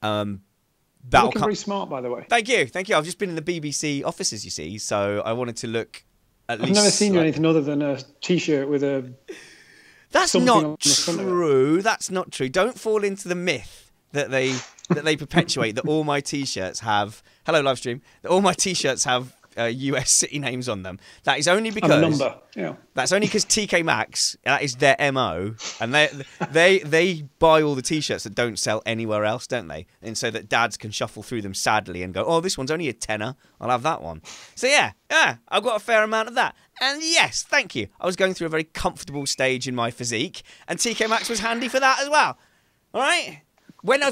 Looking very smart, by the way. Thank you. I've just been in the BBC offices, you see, so I wanted to look at least... I've never seen you anything other than a T-shirt with a... That's not true. That's not true. Don't fall into the myth that they perpetuate that all my T-shirts have... Hello, live stream. That all my T-shirts have US city names on them. That is only because... And a number, yeah. That's only because TK Maxx, that is their MO, and they buy all the T-shirts that don't sell anywhere else, don't they? And so that dads can shuffle through them sadly and go, oh, this one's only a tenner, I'll have that one. So yeah, I've got a fair amount of that. And yes, thank you. I was going through a very comfortable stage in my physique, and TK Maxx was handy for that as well. All right?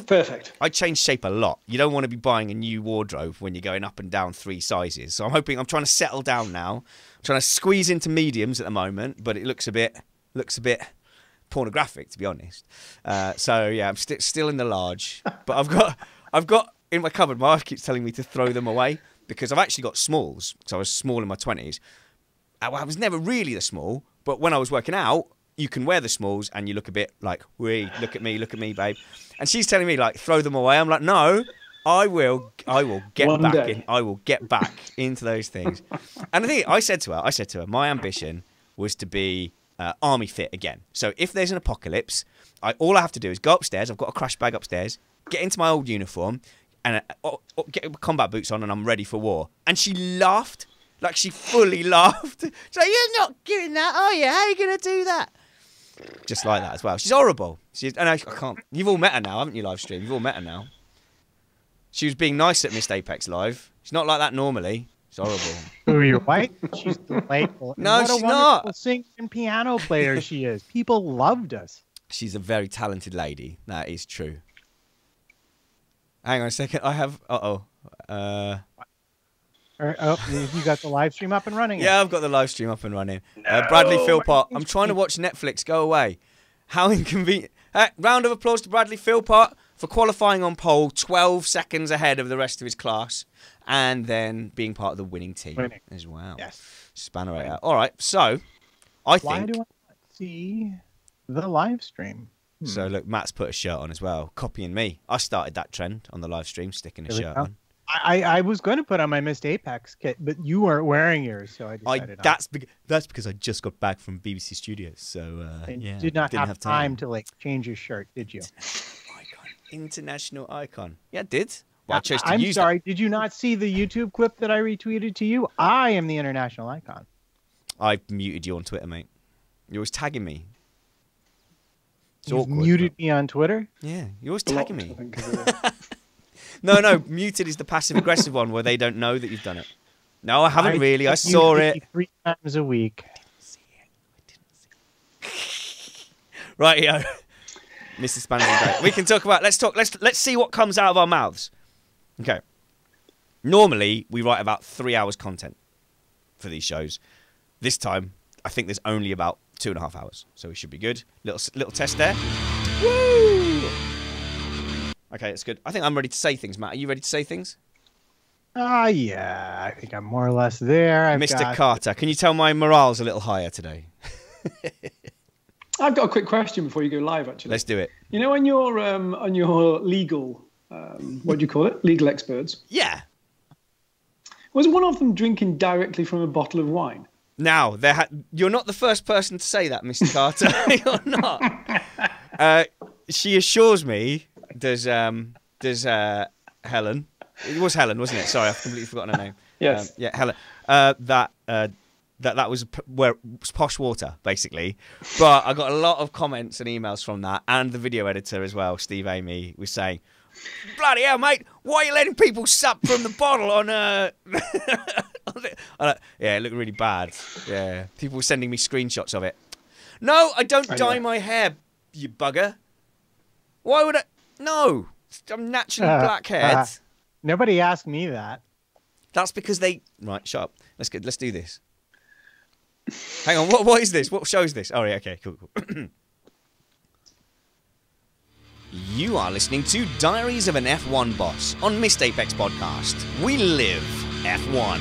Perfect. I change shape a lot. You don't want to be buying a new wardrobe when you're going up and down 3 sizes. So I'm trying to settle down now. I'm trying to squeeze into mediums at the moment, but it looks a bit pornographic, to be honest. So yeah, I'm still in the large, but I've got in my cupboard. My wife keeps telling me to throw them away because I've actually got smalls. Because I was small in my 20s. I was never really the small, but when I was working out, you can wear the smalls and you look a bit like, wee, look at me, babe. And she's telling me, like, throw them away. I'm like, no, I will get back into those things. And the thing, I said to her, my ambition was to be army fit again. So if there's an apocalypse, all I have to do is go upstairs. I've got a crash bag upstairs, get into my old uniform, and get combat boots on, and I'm ready for war. And she laughed. Like, she fully laughed. She's like, you're not doing that, are you? How are you going to do that? Just like that as well. She's horrible. And I can't. You've all met her now, haven't you, live stream? You've all met her now. She was being nice at Missed Apex Live. She's not like that normally. She's horrible. Who, your wife? She's delightful. No, what she's a not. Singing and piano player she is. People loved us. She's a very talented lady. That is true. Hang on a second. I have... You got the live stream up and running? Yeah, I've got the live stream up and running. Bradley Philpott. I'm trying to watch Netflix. Go away. How inconvenient. Round of applause to Bradley Philpott for qualifying on pole 12 seconds ahead of the rest of his class and then being part of the winning team as well. Yes. Spanner it out. All right, so I think... Why do I not see the live stream? So look, Matt's put a shirt on as well, copying me. I started that trend on the live stream, sticking a shirt on. I was going to put on my Missed Apex kit, but you weren't wearing yours, so I decided that's because I just got back from BBC Studios, so yeah, didn't have time to like change your shirt, did you? International icon. Yeah, it did. Well, I chose to I'm use sorry. Did you not see the YouTube clip that I retweeted to you? I am the international icon. I muted you on Twitter, mate. You're always tagging me. You muted me on Twitter? Yeah, you're always tagging me. No, muted is the passive-aggressive one where they don't know that you've done it. No, I haven't really. I saw it 3 times a week. I didn't see it. Right, yo. Mrs. Spanish is great. We can talk about... Let's see what comes out of our mouths. Okay. Normally, we write about 3 hours content for these shows. This time, I think there's only about 2.5 hours. So we should be good. Little test there. Woo! Okay, that's good. I think I'm ready to say things, Matt. Are you ready to say things? Yeah. I think I'm more or less there. Mr. Carter, can you tell my morale's a little higher today? I've got a quick question before you go live, actually. Let's do it. You know, on your legal, what do you call it? Legal experts. Yeah. Was one of them drinking directly from a bottle of wine? Now, you're not the first person to say that, Mr. Carter. You're not. She assures me... There's Helen. It was Helen, wasn't it? Sorry, I've completely forgotten her name. Yes. Yeah, Helen. That was posh water, basically. But I got a lot of comments and emails from that, and the video editor as well, Steve Amy, was saying, "Bloody hell, mate! Why are you letting people sup from the bottle on?" Yeah, it looked really bad. Yeah, people were sending me screenshots of it. No, I don't dye my hair, you bugger. Why would I? No, I'm naturally black-haired. Nobody asked me that. That's because they... Right, shut up. Let's do this. Hang on, what is this? What show is this? Oh, yeah, okay, cool. You are listening to Diaries of an F1 Boss on Missed Apex Podcast. We live F1.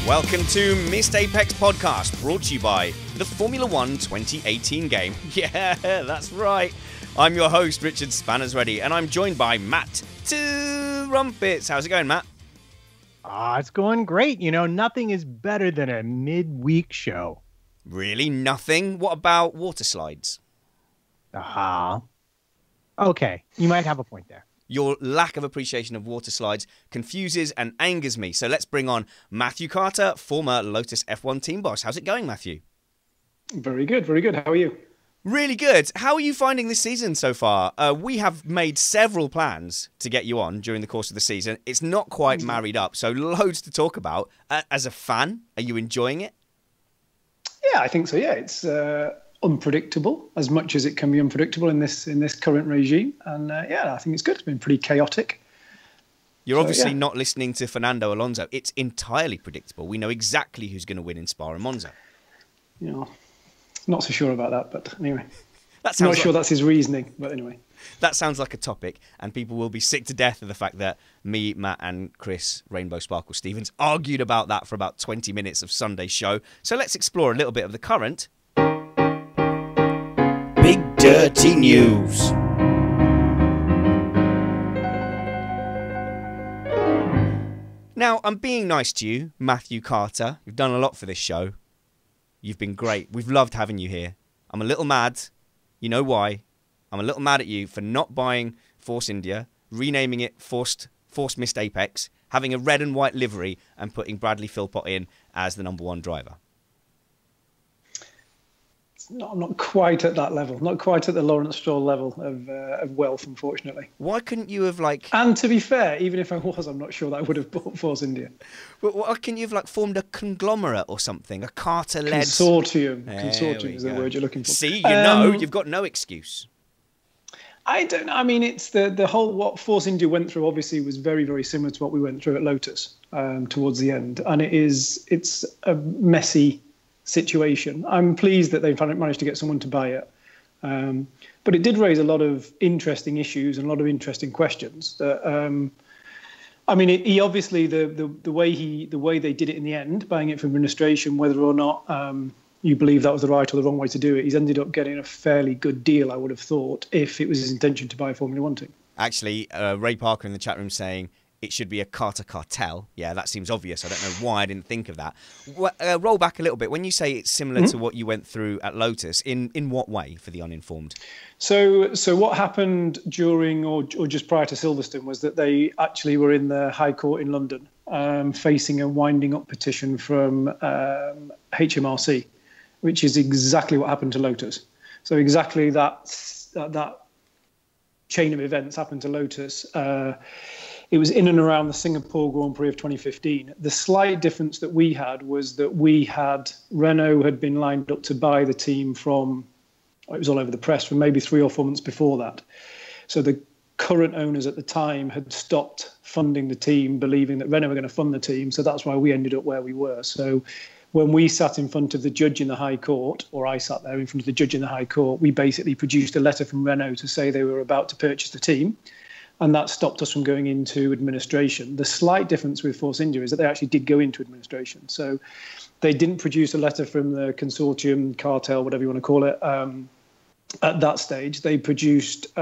Welcome to Missed Apex Podcast, brought to you by the Formula 1 2018 game. Yeah, that's right. I'm your host, Richard Spanners Ready, and I'm joined by Matt Two Rumpets. How's it going, Matt? It's going great. You know, nothing is better than a midweek show. Really? Nothing? What about water slides? Okay, you might have a point there. Your lack of appreciation of water slides confuses and angers me. So let's bring on Matthew Carter, former Lotus F1 team boss. How's it going, Matthew? Very good, very good. How are you? Really good. How are you finding this season so far? We have made several plans to get you on during the course of the season. It's not quite married up, so loads to talk about. As a fan, are you enjoying it? Yeah, I think so. Yeah, it's unpredictable as much as it can be unpredictable in this current regime, and yeah, I think it's good. It's been pretty chaotic. You're obviously not listening to Fernando Alonso. It's entirely predictable. We know exactly who's going to win in Spa and Monza. You know, not so sure about that, but anyway, Not sure that's his reasoning, but anyway. That sounds like a topic, and people will be sick to death of the fact that me, Matt, and Chris Rainbow Sparkle Stevens argued about that for about 20 minutes of Sunday's show. So let's explore a little bit of the current Big Dirty News. Now, I'm being nice to you, Matthew Carter. You've done a lot for this show. You've been great. We've loved having you here. I'm a little mad. You know why? I'm a little mad at you for not buying Force India, renaming it Force Missed Apex, having a red and white livery, and putting Bradley Philpott in as the #1 driver. I'm not quite at that level. Not quite at the Lawrence Stroll level of wealth, unfortunately. Why couldn't you have And to be fair, even if I was, I'm not sure that I would have bought Force India. Why couldn't you have formed a conglomerate or something, a Carter-led consortium? There Consortium is the go. word you're looking for. See, you've got no excuse. I don't know. I mean, it's the whole what Force India went through. Obviously, was very, very similar to what we went through at Lotus towards the end, and it's a messy situation. I'm pleased that they've managed to get someone to buy it, but it did raise a lot of interesting issues and a lot of interesting questions. I mean, he obviously the way they did it in the end, buying it from administration, whether or not you believe that was the right or the wrong way to do it, he's ended up getting a fairly good deal, I would have thought, if it was his intention to buy a Formula One team. Actually, Ray Parker in the chat room saying it should be a Carter cartel. Yeah, that seems obvious. I don't know why I didn't think of that. Roll back a little bit. When you say it's similar to what you went through at Lotus, in what way, for the uninformed? So what happened during or just prior to Silverstone was that they actually were in the High Court in London facing a winding up petition from HMRC, which is exactly what happened to Lotus. So exactly that chain of events happened to Lotus. It was in and around the Singapore Grand Prix of 2015. The slight difference that we had was that Renault had been lined up to buy the team from, it was all over the press, from maybe 3 or 4 months before that. So the current owners at the time had stopped funding the team, believing that Renault were going to fund the team. So that's why we ended up where we were. So when we sat in front of the judge in the High Court, or I sat there in front of the judge in the High Court, we basically produced a letter from Renault to say they were about to purchase the team. And that stopped us from going into administration. The slight difference with Force India is that they actually did go into administration. So they didn't produce a letter from the consortium, cartel, whatever you want to call it, at that stage. They produced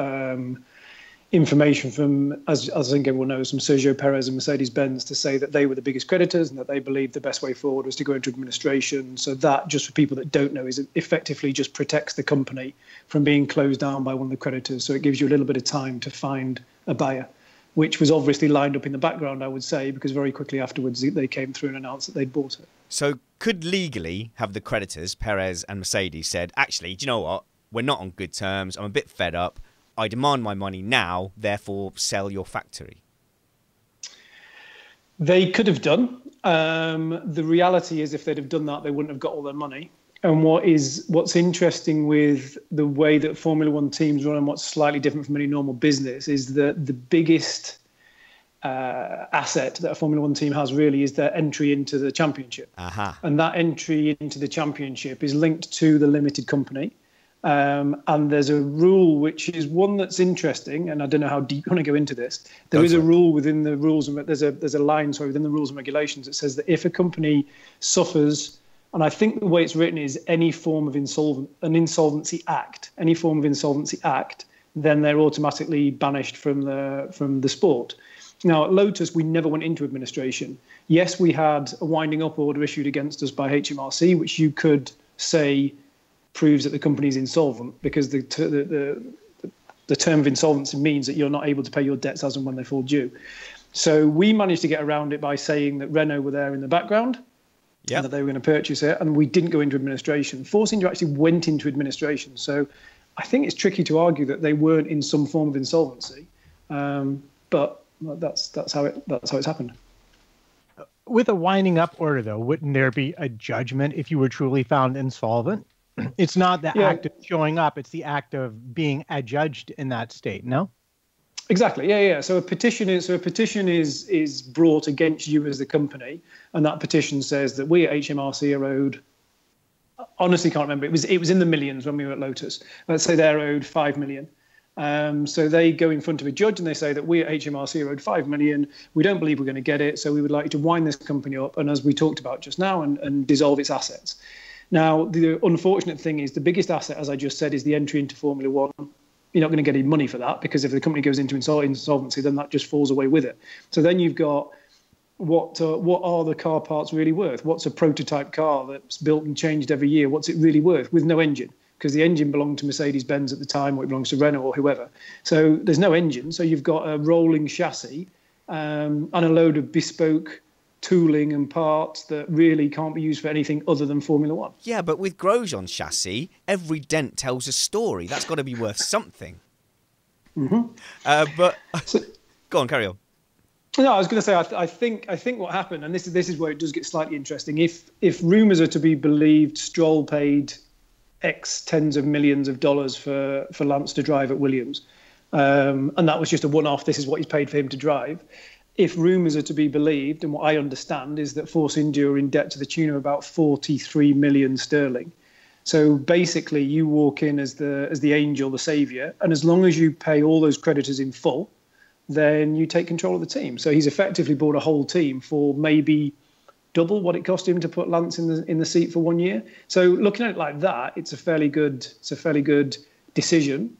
information from, as I think everyone knows, from Sergio Perez and Mercedes-Benz to say that they were the biggest creditors and that they believed the best way forward was to go into administration. So that, just for people that don't know, is it effectively just protects the company from being closed down by one of the creditors. So it gives you a little bit of time to find a buyer, which was obviously lined up in the background, I would say, because very quickly afterwards they came through and announced that they'd bought it. So could legally have the creditors, Perez and Mercedes, said, actually, do you know what? We're not on good terms. I'm a bit fed up. I demand my money now, therefore sell your factory. They could have done. The reality is if they'd have done that, they wouldn't have got all their money. And what's interesting with the way that Formula One teams run and what's slightly different from any normal business is that the biggest asset that a Formula One team has really is their entry into the championship. Aha. And that entry into the championship is linked to the limited company. And there's a rule which is one that's interesting, and I don't know how deep you want to go into this. There is a rule within the rules, and there's a line, within the rules and regulations that says that if a company suffers, and I think the way it's written is any form of an insolvency act, then they're automatically banished from the sport. Now, at Lotus, we never went into administration. Yes, we had a winding up order issued against us by HMRC, which you could say proves that the company is insolvent, because the term of insolvency means that you're not able to pay your debts as and when they fall due. So we managed to get around it by saying that Renault were there in the background, and that they were going to purchase it, and we didn't go into administration. Force India actually went into administration. So I think it's tricky to argue that they weren't in some form of insolvency, but that's how it's happened. With a winding up order, though, wouldn't there be a judgment if you were truly found insolvent? It's not the act of showing up; it's the act of being adjudged in that state. No. Exactly. Yeah. So a petition is brought against you as the company, and that petition says that we at HMRC are owed. Honestly, can't remember. It was in the millions when we were at Lotus. Let's say they're owed $5 million. So they go in front of a judge and they say that we at HMRC are owed $5 million. We don't believe we're going to get it, so we would like you to wind this company up, and as we talked about just now, and dissolve its assets. Now, the unfortunate thing is the biggest asset, as I just said, is the entry into Formula One. You're not going to get any money for that, because if the company goes into insolvency, then that just falls away with it. So then you've got what are the car parts really worth? What's a prototype car that's built and changed every year? What's it really worth with no engine? Because the engine belonged to Mercedes-Benz at the time, or it belongs to Renault or whoever. So there's no engine. So you've got a rolling chassis and a load of bespoke tooling and parts that really can't be used for anything other than Formula One. Yeah, but with Grosjean's chassis, every dent tells a story. That's got to be worth something. But go on, carry on. No, I was going to say, I think what happened, and this is where it does get slightly interesting. If rumours are to be believed, Stroll paid X tens of millions of dollars for Lance to drive at Williams, and that was just a one-off. This is what he's paid for him to drive. If rumours are to be believed, and what I understand is that Force India are in debt to the tune of about 43 million sterling. So basically, you walk in as the angel, the saviour, and as long as you pay all those creditors in full, then you take control of the team. So he's effectively bought a whole team for maybe double what it cost him to put Lance in the seat for 1 year. So looking at it like that, it's a fairly good decision.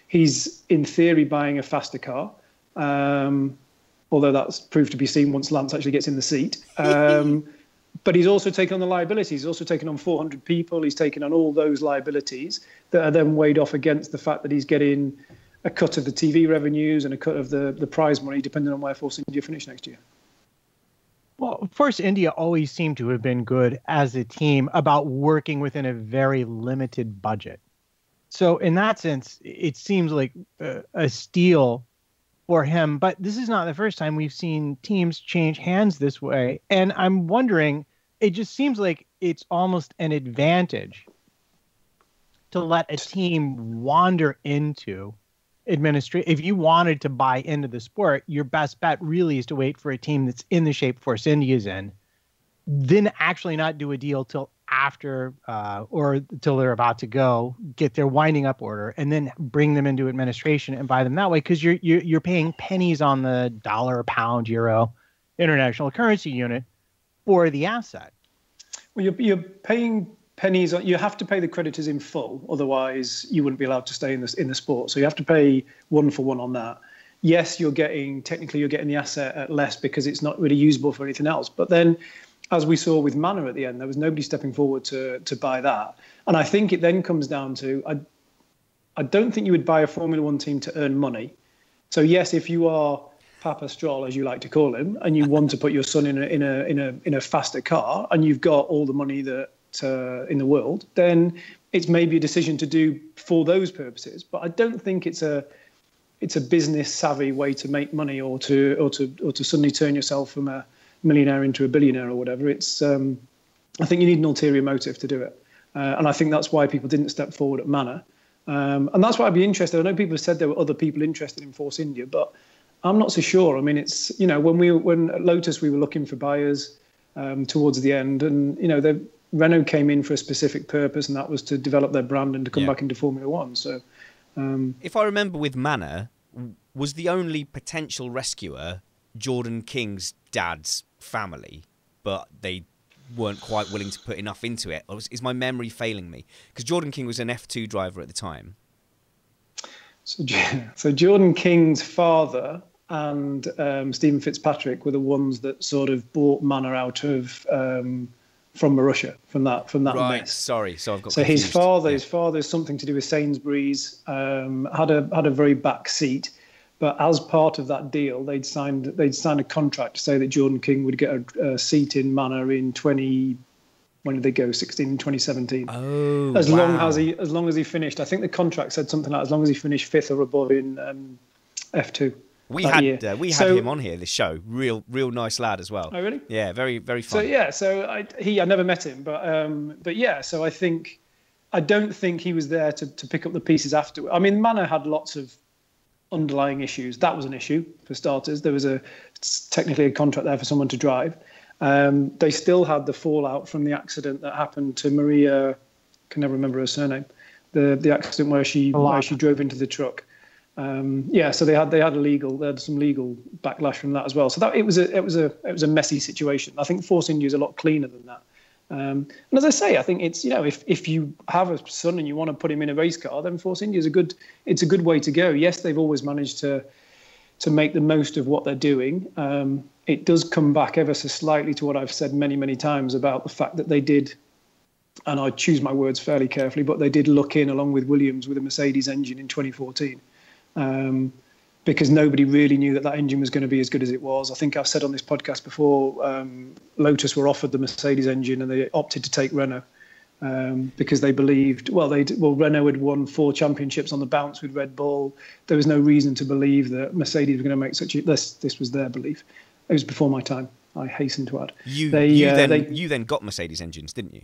He's in theory buying a faster car, although that's proved to be seen once Lance actually gets in the seat. But he's also taken on the liabilities. He's also taken on 400 people. He's taken on all those liabilities that are then weighed off against the fact that he's getting a cut of the TV revenues and a cut of the prize money, depending on where Force India finish next year. Well, Force India always seemed to have been good as a team about working within a very limited budget. So in that sense, it seems like a steal for him. But this is not the first time we've seen teams change hands this way. And I'm wondering, it just seems like it's almost an advantage to let a team wander into administration. If you wanted to buy into the sport, your best bet really is to wait for a team that's in the shape Force India's in, then actually not do a deal till after or till they're about to go, get their winding up order, and then bring them into administration and buy them that way, because you're paying pennies on the dollar, pound, euro, international currency unit for the asset. Well, you're paying pennies. You have to pay the creditors in full, otherwise you wouldn't be allowed to stay in the sport. So you have to pay one for one on that. Yes, you're getting the asset at less because it's not really usable for anything else. But then, as we saw with Manor at the end, there was nobody stepping forward to buy that. And I think it then comes down to, I don't think you would buy a Formula One team to earn money. So yes, if you are Papa Stroll, as you like to call him, and you want to put your son in a faster car, and you've got all the money that in the world, then it's maybe a decision to do for those purposes. But I don't think it's a business savvy way to make money, or to suddenly turn yourself from a millionaire into a billionaire or whatever. It's I think you need an ulterior motive to do it, and I think that's why people didn't step forward at Manor, and that's why I'd be interested. I know people have said there were other people interested in Force India, but I'm not so sure. I mean, it's, when at Lotus we were looking for buyers towards the end, and Renault came in for a specific purpose, and that was to develop their brand and to come back into Formula One. So, if I remember with Manor, was the only potential rescuer Jordan King's dad's family, but they weren't quite willing to put enough into it? Or is my memory failing me? Because Jordan King was an F2 driver at the time. So Jordan King's father and Stephen Fitzpatrick were the ones that sort of bought Manor out of from Marussia, from that right. mess. Sorry, so I've got. So confused. his father's something to do with Sainsbury's. Had a very back seat, but as part of that deal, they'd signed a contract to say that Jordan King would get a seat in Manor in 2017. Oh, as long as he finished. I think the contract said something like as long as he finished 5th or above in F2. We had him on here, this show. Real nice lad as well. Oh, really? Yeah, very, very fun. So I never met him, but yeah. So I don't think he was there to pick up the pieces after. I mean, Manor had lots of underlying issues. That was an issue for starters. There was technically a contract there for someone to drive. They still had the fallout from the accident that happened to Maria. I can never remember her surname. The accident where she drove into the truck. So they had some legal backlash from that as well. So that it was a messy situation. I think Force India is a lot cleaner than that. And as I say, I think it's, if you have a son and you want to put him in a race car, then Force India is a good way to go. Yes, they've always managed to make the most of what they're doing. It does come back ever so slightly to what I've said many, many times about the fact that they did, and I choose my words fairly carefully, but they did look in along with Williams with a Mercedes engine in 2014. Because nobody really knew that engine was going to be as good as it was. I think I've said on this podcast before, Lotus were offered the Mercedes engine and they opted to take Renault because they believed, Renault had won 4 championships on the bounce with Red Bull. There was no reason to believe that Mercedes were going to make this was their belief. It was before my time, I hasten to add. You then got Mercedes engines, didn't you?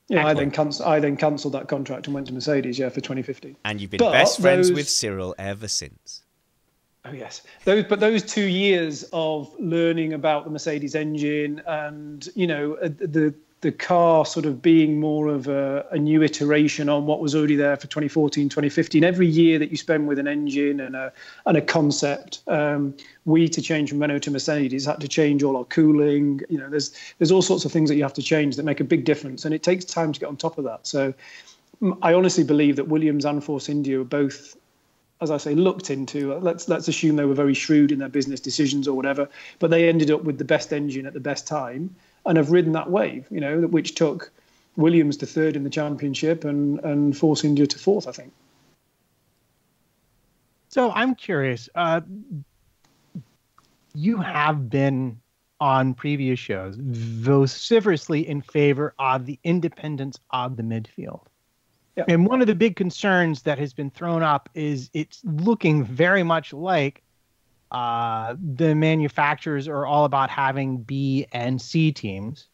Yeah, excellent. I then cancelled that contract and went to Mercedes, for 2015. And you've been best friends with Cyril ever since. Oh yes, those 2 years of learning about the Mercedes engine and the car sort of being more of a new iteration on what was already there for 2014, 2015. Every year that you spend with an engine and a concept, we to change from Renault to Mercedes had to change all our cooling. There's all sorts of things that you have to change that make a big difference, and it takes time to get on top of that. So I honestly believe that Williams and Force India were both, as I say, looked into. Let's assume they were very shrewd in their business decisions or whatever, but they ended up with the best engine at the best time and have ridden that wave, which took Williams to 3rd in the championship and Force India to 4th, I think. So I'm curious. You have been on previous shows vociferously in favor of the independence of the midfield. Yeah. And one of the big concerns that has been thrown up is it's looking very much like the manufacturers are all about having B and C teams.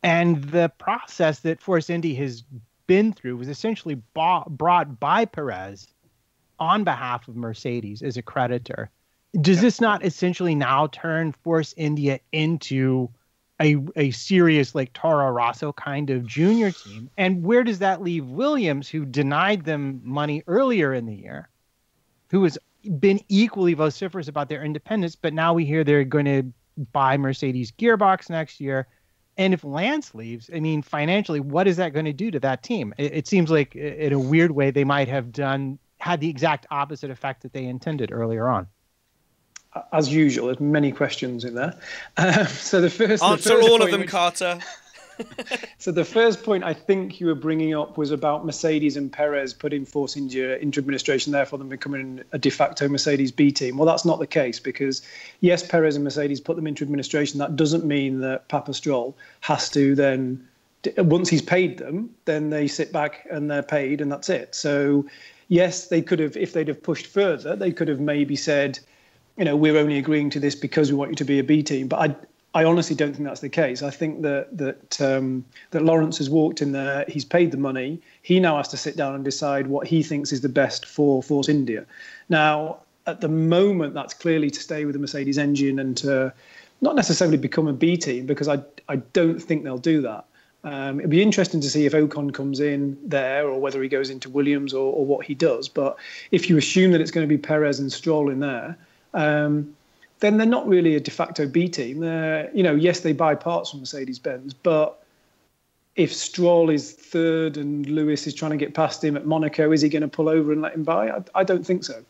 And the process that Force India has been through was essentially brought by Perez on behalf of Mercedes as a creditor. Does this not essentially now turn Force India into a serious like Toro Rosso kind of junior team? And where does that leave Williams, who denied them money earlier in the year, who has been equally vociferous about their independence, but now we hear they're going to buy Mercedes gearbox next year? And if Lance leaves, I mean, financially, what is that going to do to that team? It seems like in a weird way, they might have had the exact opposite effect that they intended earlier on. As usual, there's many questions in there. So the first answer all of them, Carter. So the first point I think you were bringing up was about Mercedes and Perez putting Force India into administration, therefore them becoming a de facto Mercedes B team. Well, that's not the case because, yes, Perez and Mercedes put them into administration. That doesn't mean that Papa Stroll has to then, once he's paid them, then they sit back and they're paid and that's it. So, yes, they could have, if they'd have pushed further, they could have maybe said, we're only agreeing to this because we want you to be a B team. But I honestly don't think that's the case. I think that Lawrence has walked in there. He's paid the money. He now has to sit down and decide what he thinks is the best for Force India. Now, at the moment, that's clearly to stay with the Mercedes engine and to not necessarily become a B team, because I don't think they'll do that. It'd be interesting to see if Ocon comes in there or whether he goes into Williams or what he does. But if you assume that it's going to be Perez and Stroll in there, then they're not really a de facto B team. They're, yes, they buy parts from Mercedes-Benz, but if Stroll is third and Lewis is trying to get past him at Monaco, is he going to pull over and let him by? I don't think so.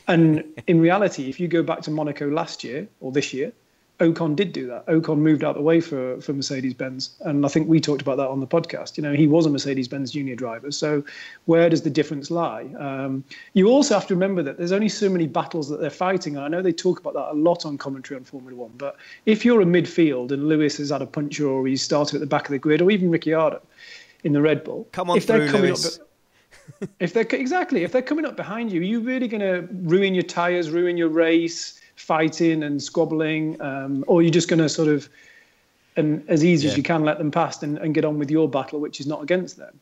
And in reality, if you go back to Monaco last year or this year, Ocon did do that. Ocon moved out the way for Mercedes-Benz. And I think we talked about that on the podcast. He was a Mercedes-Benz junior driver. So where does the difference lie? You also have to remember that there's only so many battles that they're fighting. And I know they talk about that a lot on commentary on Formula One. But if you're a midfield and Lewis has had a puncture or he's started at the back of the grid, or even Ricciardo in the Red Bull. Come on through, Lewis. If they're coming up behind you, you're really going to ruin your tyres, ruin your race, fighting and squabbling, or you're just going to sort of, and as easy as you can, let them past and get on with your battle, which is not against them.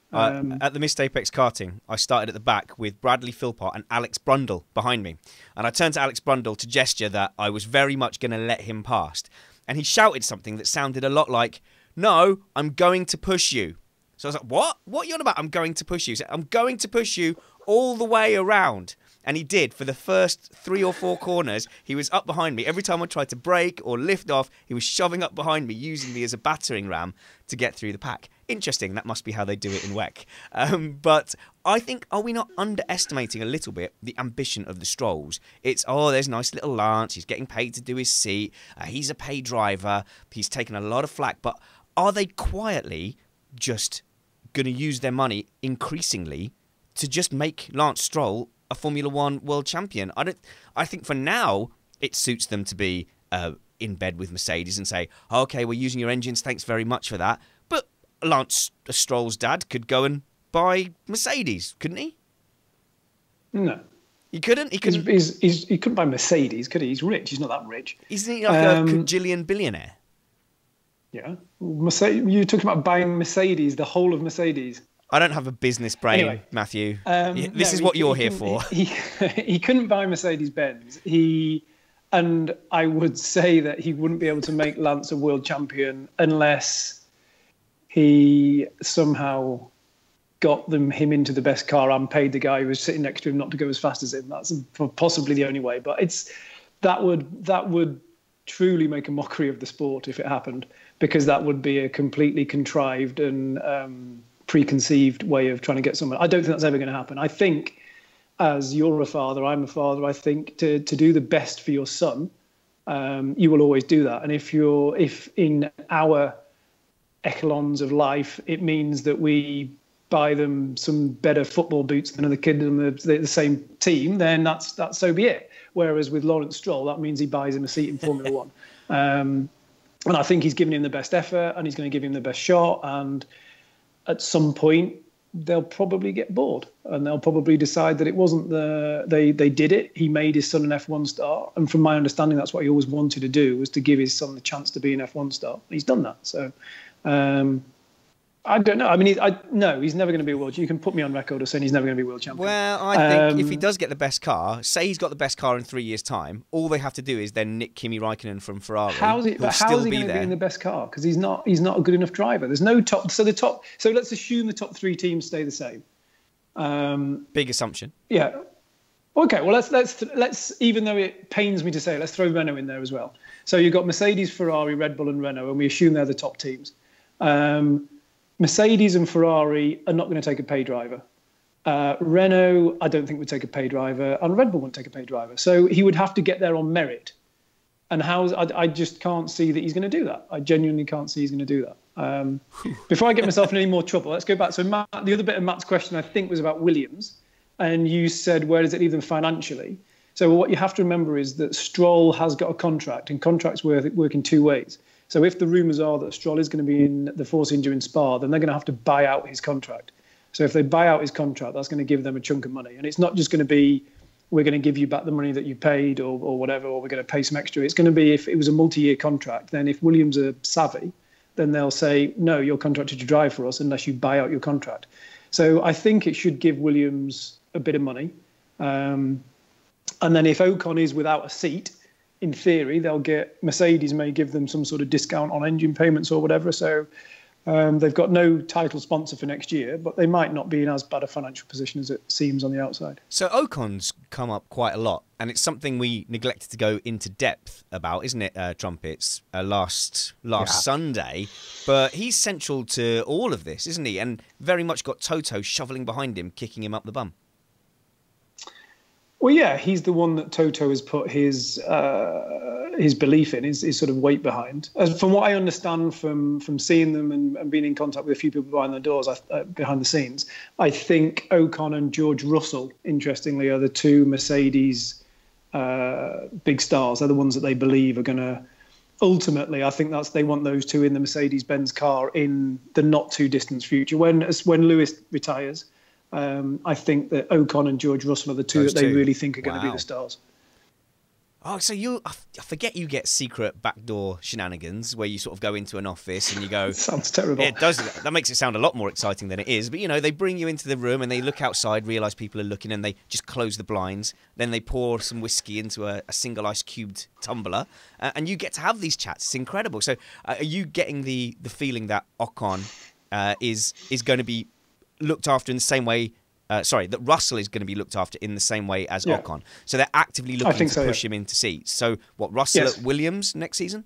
At the Missed Apex karting, I started at the back with Bradley Philpott and Alex Brundle behind me. And I turned to Alex Brundle to gesture that I was very much going to let him past. And he shouted something that sounded a lot like, "No, I'm going to push you." So I was like, what? What are you on about? I'm going to push you. He said, "I'm going to push you all the way around." And he did. For the first 3 or 4 corners, he was up behind me. Every time I tried to brake or lift off, he was shoving up behind me, using me as a battering ram to get through the pack. Interesting. That must be how they do it in WEC. But I think, are we not underestimating a little bit the ambition of the Strolls? It's, there's nice little Lance. He's getting paid to do his seat. He's a paid driver. He's taken a lot of flack. But are they quietly just going to use their money increasingly to just make Lance Stroll a Formula One world champion? I think for now it suits them to be in bed with Mercedes and say, "Okay, we're using your engines, thanks very much for that." But Lance Stroll's dad could go and buy Mercedes, couldn't he? No, he couldn't. He couldn't. He couldn't buy Mercedes, could he? He's rich. He's not that rich. Isn't he like a Kajillion billionaire? Yeah, you're talking about buying Mercedes, the whole of Mercedes. I don't have a business brain, anyway, Matthew. This is what you're here for. He couldn't buy Mercedes-Benz. And I would say that he wouldn't be able to make Lance a world champion unless he somehow got him into the best car and paid the guy who was sitting next to him not to go as fast as him. That's possibly the only way. But that would truly make a mockery of the sport if it happened, because that would be a completely contrived and preconceived way of trying to get someone. I don't think that's ever going to happen. I think, as you're a father, I'm a father, I think to do the best for your son, you will always do that. And if in our echelons of life, it means that we buy them some better football boots than the kid on the same team, then that's so be it. Whereas with Lawrence Stroll, that means he buys him a seat in Formula One. And I think he's giving him the best effort and he's going to give him the best shot. And at some point, they'll probably get bored and they'll probably decide that it wasn't they did it. He made his son an F1 star. And from my understanding, that's what he always wanted to do, was to give his son the chance to be an F1 star. He's done that. So I don't know. I mean, no, he's never going to be a world champion. You can put me on record as saying he's never going to be a world champion. Well, I think if he does get the best car, say he's got the best car in 3 years' time, all they have to do is then nick Kimi Räikkönen from Ferrari. How is he going to be in the best car? Because he's not a good enough driver. There's no top. So let's assume the top 3 teams stay the same. Big assumption. Yeah. Okay. Well, let's even though it pains me to say, let's throw Renault in there as well. So you've got Mercedes, Ferrari, Red Bull, and Renault, and we assume they're the top teams. Mercedes and Ferrari are not going to take a pay driver. Renault, I don't think would take a pay driver, and Red Bull wouldn't take a pay driver. So he would have to get there on merit. And I just can't see that he's going to do that. I genuinely can't see he's going to do that. Before I get myself in any more trouble, let's go back. So Matt, the other bit of Matt's question, I think, was about Williams. And you said, where does it leave them financially? So what you have to remember is that Stroll has got a contract, and contracts work in 2 ways. So if the rumours are that Stroll is going to be in the Force India in Spa, then they're going to have to buy out his contract. So if they buy out his contract, that's going to give them a chunk of money. And it's not just going to be, we're going to give you back the money that you paid or whatever, or we're going to pay some extra. It's going to be, if it was a multi-year contract, then if Williams are savvy, then they'll say, no, you're contracted to drive for us unless you buy out your contract. So I think it should give Williams a bit of money. And then if Ocon is without a seat, in theory, Mercedes may give them some sort of discount on engine payments or whatever. So They've got no title sponsor for next year, but they might not be in as bad a financial position as it seems on the outside. So Ocon's come up quite a lot, and it's something we neglected to go into depth about, isn't it, Trumpets, last Sunday? But he's central to all of this, isn't he? And very much got Toto shoveling behind him, kicking him up the bum. Well, yeah, he's the one that Toto has put his belief in, his sort of weight behind. From what I understand from seeing them and being in contact with a few people behind the doors, behind the scenes, I think Ocon and George Russell, interestingly, are the two Mercedes big stars. They're the ones that they believe are going to ultimately. I think they want those two in the Mercedes-Benz car in the not too distant future when Lewis retires. I think that Ocon and George Russell are the two that they really think are going to be the stars. Oh, so I forget you get secret backdoor shenanigans where you sort of go into an office and you go... Sounds terrible. It does. That makes it sound a lot more exciting than it is. But, they bring you into the room and they look outside, realise people are looking, and they just close the blinds. Then they pour some whiskey into a single ice-cubed tumbler, and you get to have these chats. It's incredible. So are you getting the feeling that Ocon is going to be looked after in the same way... that Russell is going to be looked after in the same way as Ocon. So they're actively looking to push him into seats. So what, Russell at Williams next season?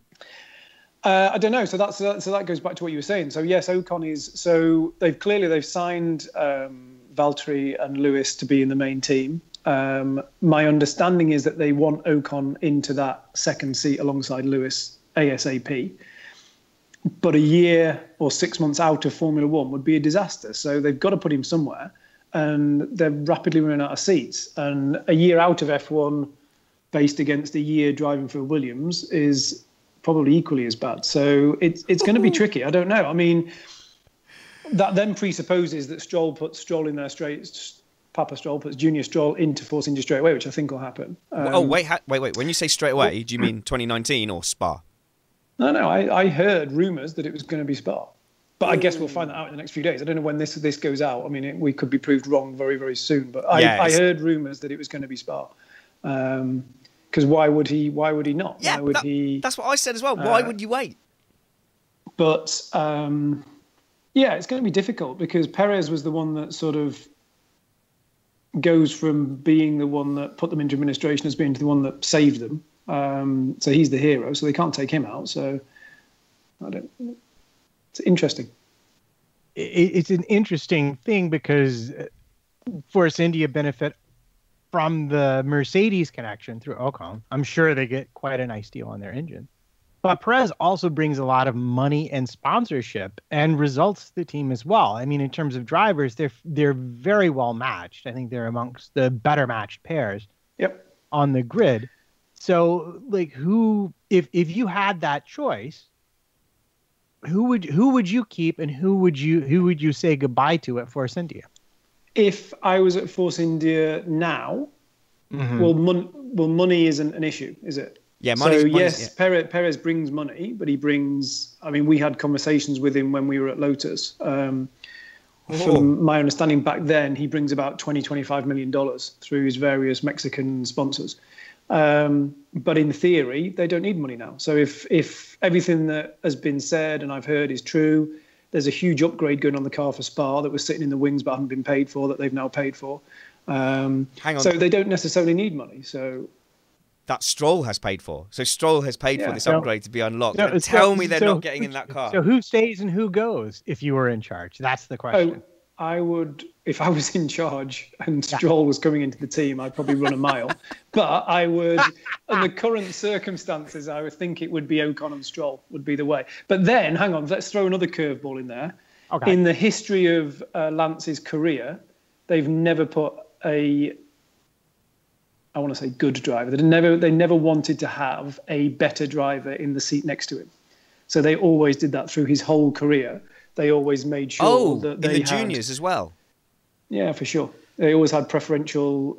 I don't know. So that goes back to what you were saying. So yes, Ocon is. So they've signed Valtteri and Lewis to be in the main team. My understanding is that they want Ocon into that second seat alongside Lewis ASAP. But a year or 6 months out of Formula One would be a disaster. So they've got to put him somewhere. And they're rapidly running out of seats. And a year out of F1 based against a year driving for Williams is probably equally as bad. So it's going to be tricky. I don't know. I mean, that then presupposes that Stroll puts Stroll in there straight. Papa Stroll puts Junior Stroll into Force India straight away, which I think will happen. Wait. When you say straight away, do you mean 2019 or Spa? No. I heard rumours that it was going to be Spa. But I guess we'll find that out in the next few days. I don't know when this goes out. I mean, we could be proved wrong very, very soon. But I heard rumours that it was going to be Spa. Because why would he not? Yeah, why would that's what I said as well. Why would you wait? But, it's going to be difficult because Perez was the one that sort of goes from being the one that put them into administration as being the one that saved them. So he's the hero. So they can't take him out. So I don't... It's interesting. It's an interesting thing because Force India benefit from the Mercedes connection through Ocon. I'm sure they get quite a nice deal on their engine. But Perez also brings a lot of money and sponsorship and results to the team as well. I mean, in terms of drivers, they're very well matched. I think they're amongst the better matched pairs on the grid. So, like, if you had that choice, who would you keep and who would you say goodbye to at Force India? If I was at Force India now, well, money isn't an issue, is it? Yeah, money's Perez brings money, but he brings. I mean, we had conversations with him when we were at Lotus. From my understanding back then, he brings about $25 million through his various Mexican sponsors. But in theory, they don't need money now. So if everything that has been said and I've heard is true, there's a huge upgrade going on the car for Spa that was sitting in the wings but hadn't been paid for, that they've now paid for. Hang on. So they don't necessarily need money. So that Stroll has paid for. So Stroll has paid for this upgrade to be unlocked. No, tell me they're not getting in that car. So who stays and who goes if you were in charge? That's the question. I would, if I was in charge and Stroll was coming into the team, I'd probably run a mile. But I would, in the current circumstances, I would think it would be Ocon and Stroll would be the way. But then, hang on, let's throw another curveball in there. Okay. In the history of Lance's career, they've never put I want to say good driver. They never wanted to have a better driver in the seat next to him. So they always did that through his whole career. They always made sure that they in the juniors as well. Yeah, for sure. They always had preferential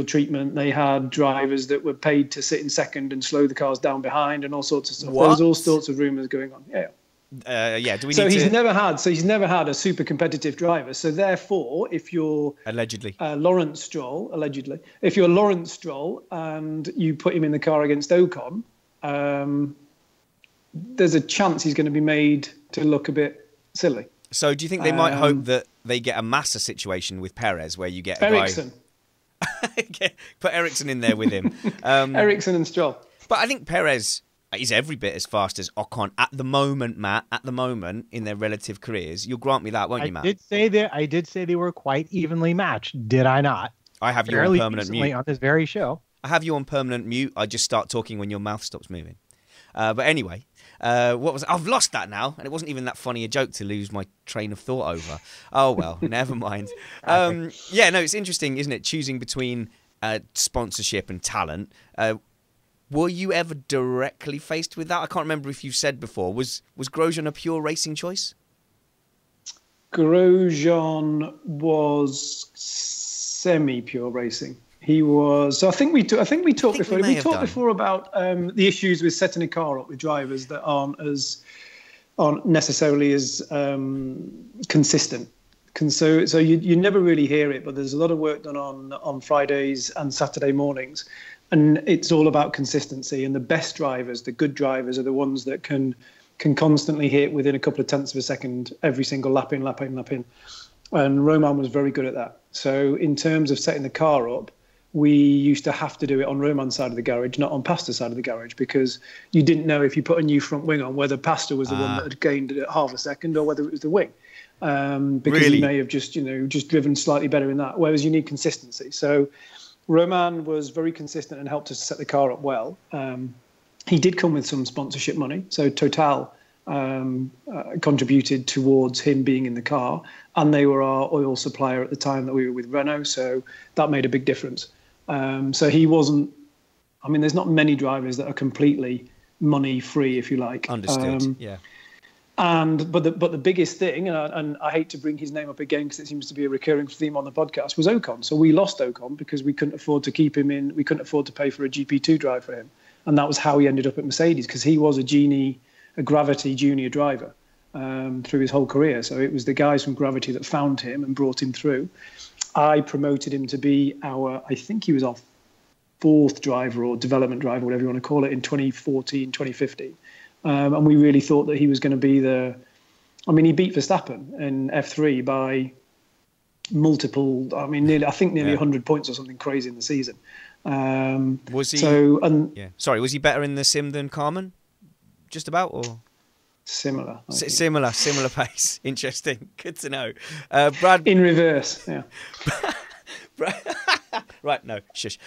treatment. They had drivers that were paid to sit in second and slow the cars down behind, and all sorts of stuff. What? There was all sorts of rumours going on. Do we? He's never had a super competitive driver. So therefore, if you're allegedly Lawrence Stroll, if you're Lawrence Stroll and you put him in the car against Ocon, there's a chance he's going to be made to look a bit silly. So do you think they might hope that they get a Massa situation with Perez where you get a Ericsson. guy... Put Ericsson in there with him. Ericsson and Stroll. But I think Perez is every bit as fast as Ocon at the moment, Matt, in their relative careers. You'll grant me that, won't you, Matt? I did say they were quite evenly matched, did I not? I have you on permanent mute. On this very show. I have you on permanent mute. I just start talking when your mouth stops moving. But anyway, I've lost that now, and it wasn't even that funny a joke to lose my train of thought over. Oh well, never mind. Yeah, no, it's interesting, isn't it? Choosing between sponsorship and talent. Were you ever directly faced with that? I can't remember if you've said before. Was Grosjean a pure racing choice? Grosjean was semi-pure racing. He was. So I think we talked before. We talked before about the issues with setting a car up with drivers that aren't necessarily as consistent. So you never really hear it, but there's a lot of work done on Fridays and Saturday mornings, and it's all about consistency. And the best drivers, the good drivers, are the ones that can constantly hit within a couple of tenths of a second every single lap in. And Roman was very good at that. So in terms of setting the car up, we used to have to do it on Roman's side of the garage, not on Pasta's side of the garage, because you didn't know if you put a new front wing on whether Pasta was the one that had gained it at half a second or whether it was the wing. Because really? He may have just driven slightly better in that, whereas you need consistency. So Roman was very consistent and helped us set the car up well. He did come with some sponsorship money, so Total contributed towards him being in the car, and they were our oil supplier at the time that we were with Renault, so that made a big difference. So he wasn't. I mean, there's not many drivers that are completely money free, if you like. Understood. Yeah. But the biggest thing, and I hate to bring his name up again because it seems to be a recurring theme on the podcast, was Ocon. So we lost Ocon because we couldn't afford to keep him in. We couldn't afford to pay for a GP2 drive for him, and that was how he ended up at Mercedes, because he was a Gravity junior driver through his whole career. So it was the guys from Gravity that found him and brought him through. I promoted him to be I think he was our fourth driver or development driver, whatever you want to call it, in 2014, 2015. And we really thought that he was going to be he beat Verstappen in F3 by multiple, nearly 100 points or something crazy in the season. Was he? Sorry, was he better in the sim than Carmen? Just about, or? Similar. Similar pace. Interesting. Good to know. Brad. In reverse, yeah. Right, no, shush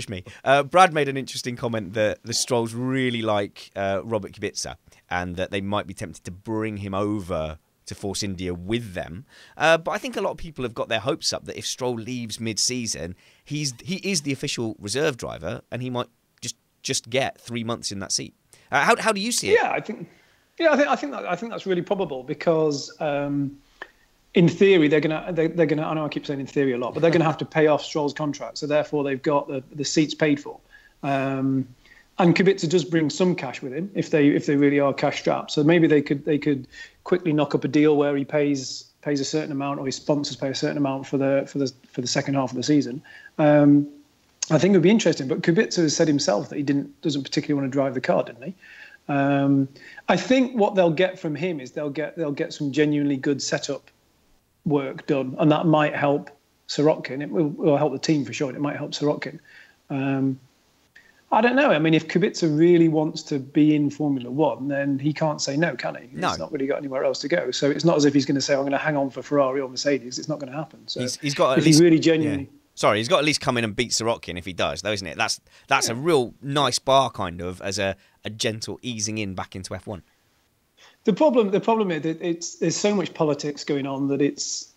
me. Brad made an interesting comment that the Strolls really like Robert Kubica, and that they might be tempted to bring him over to Force India with them. But I think a lot of people have got their hopes up that if Stroll leaves mid-season, he is the official reserve driver, and he might just get 3 months in that seat. How do you see it? I think that's really probable, because in theory they're gonna. I know I keep saying in theory a lot, but they're gonna have to pay off Stroll's contract, so therefore they've got the seats paid for. And Kubica does bring some cash with him if they really are cash strapped. So maybe they could quickly knock up a deal where he pays a certain amount, or his sponsors pay a certain amount for the second half of the season. I think it would be interesting, but Kubica has said himself that he doesn't particularly want to drive the car, didn't he? I think what they'll get from him is they'll get some genuinely good setup work done, and that might help Sirotkin. It will help the team for sure, and it might help Sirotkin. I don't know. I mean, if Kubica really wants to be in Formula One, then he can't say no, can he? No. He's not really got anywhere else to go. So it's not as if he's going to say, I'm going to hang on for Ferrari or Mercedes. It's not going to happen. So he's got at least, really genuinely... Yeah. Sorry, he's got to at least come in and beat Sirotkin if he does, though, isn't it? That's a real nice bar, kind of, as a gentle easing in back into F1. The problem is that there's so much politics going on that it's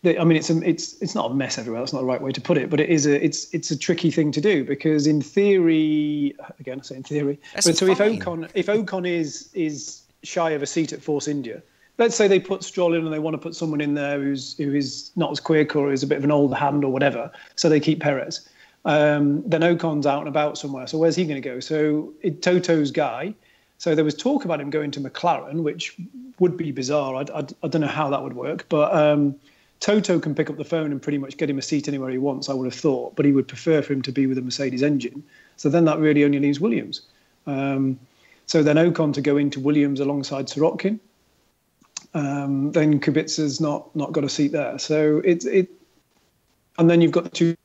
not a mess everywhere. That's not the right way to put it, but it's a tricky thing to do, because in theory, again I say in theory, if Ocon is shy of a seat at Force India, let's say they put Stroll in and they want to put someone in there who is not as quick or is a bit of an old hand or whatever, so they keep Perez. Then Ocon's out and about somewhere. So where's he going to go? So Toto's guy. So there was talk about him going to McLaren, which would be bizarre. I don't know how that would work, but Toto can pick up the phone and pretty much get him a seat anywhere he wants, I would have thought, but he would prefer for him to be with a Mercedes engine. So then that really only leaves Williams. So then Ocon to go into Williams alongside Sirotkin. then Kubica's not got a seat there. So and then you've got the two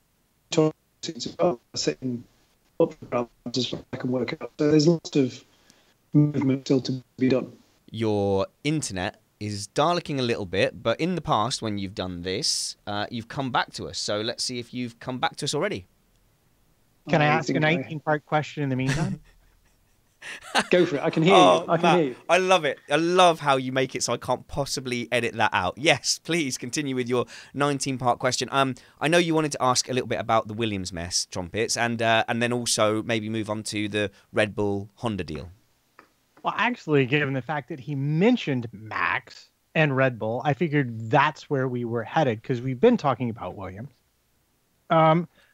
top seats as well sitting up for grabs as far as I can work out. So there's lots of movement still to be done. Your internet is Daleking a little bit, but in the past when you've done this, you've come back to us. So let's see if you've come back to us already. Can I ask a 19-part question in the meantime? Go for it. I can hear you. I can hear you. I love it. I love how you make it so I can't possibly edit that out. Yes, please continue with your 19-part question. I know you wanted to ask a little bit about the Williams mess trumpets, and then also maybe move on to the Red Bull Honda deal. Well, actually, given the fact that he mentioned Max and Red Bull, I figured that's where we were headed because we've been talking about Williams.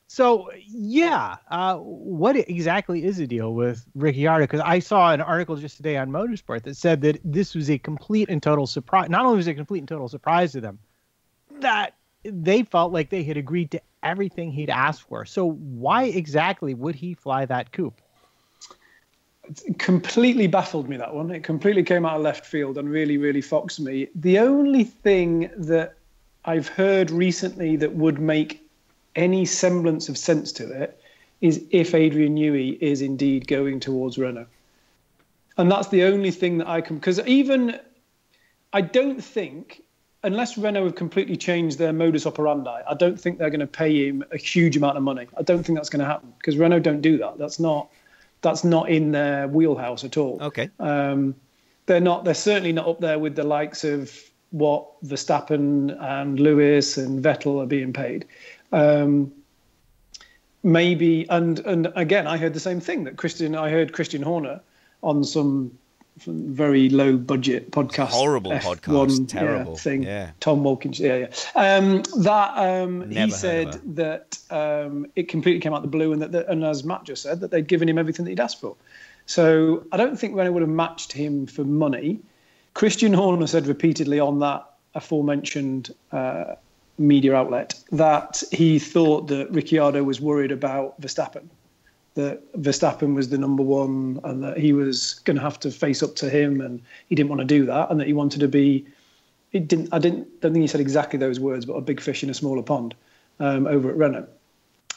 So, yeah, what exactly is the deal with Ricciardo? Because I saw an article just today on Motorsport that said that this was a complete and total surprise. Not only was it a complete and total surprise to them, that they felt like they had agreed to everything he'd asked for. So why exactly would he fly that coupe? It completely baffled me, that one. It completely came out of left field and really, really foxed me. The only thing that I've heard recently that would make any semblance of sense to it is if Adrian Newey is indeed going towards Renault. And that's the only thing that I can... Because I don't think, unless Renault have completely changed their modus operandi, I don't think they're going to pay him a huge amount of money. I don't think that's going to happen because Renault don't do that. That's not in their wheelhouse at all. Okay. They're certainly not up there with the likes of what Verstappen and Lewis and Vettel are being paid. Maybe, and again, I heard the same thing that I heard Christian Horner on some very low budget podcast, horrible F1, podcast, terrible thing. Yeah. Tom Wilkins, he said that it completely came out the blue, and and as Matt just said, that they'd given him everything that he'd asked for. So I don't think Renault would have matched him for money. Christian Horner said repeatedly on that aforementioned media outlet that he thought that Ricciardo was worried about Verstappen, that Verstappen was the number one and that he was going to have to face up to him, and he didn't want to do that, and that he wanted to be... I don't think he said exactly those words, but a big fish in a smaller pond over at Renault.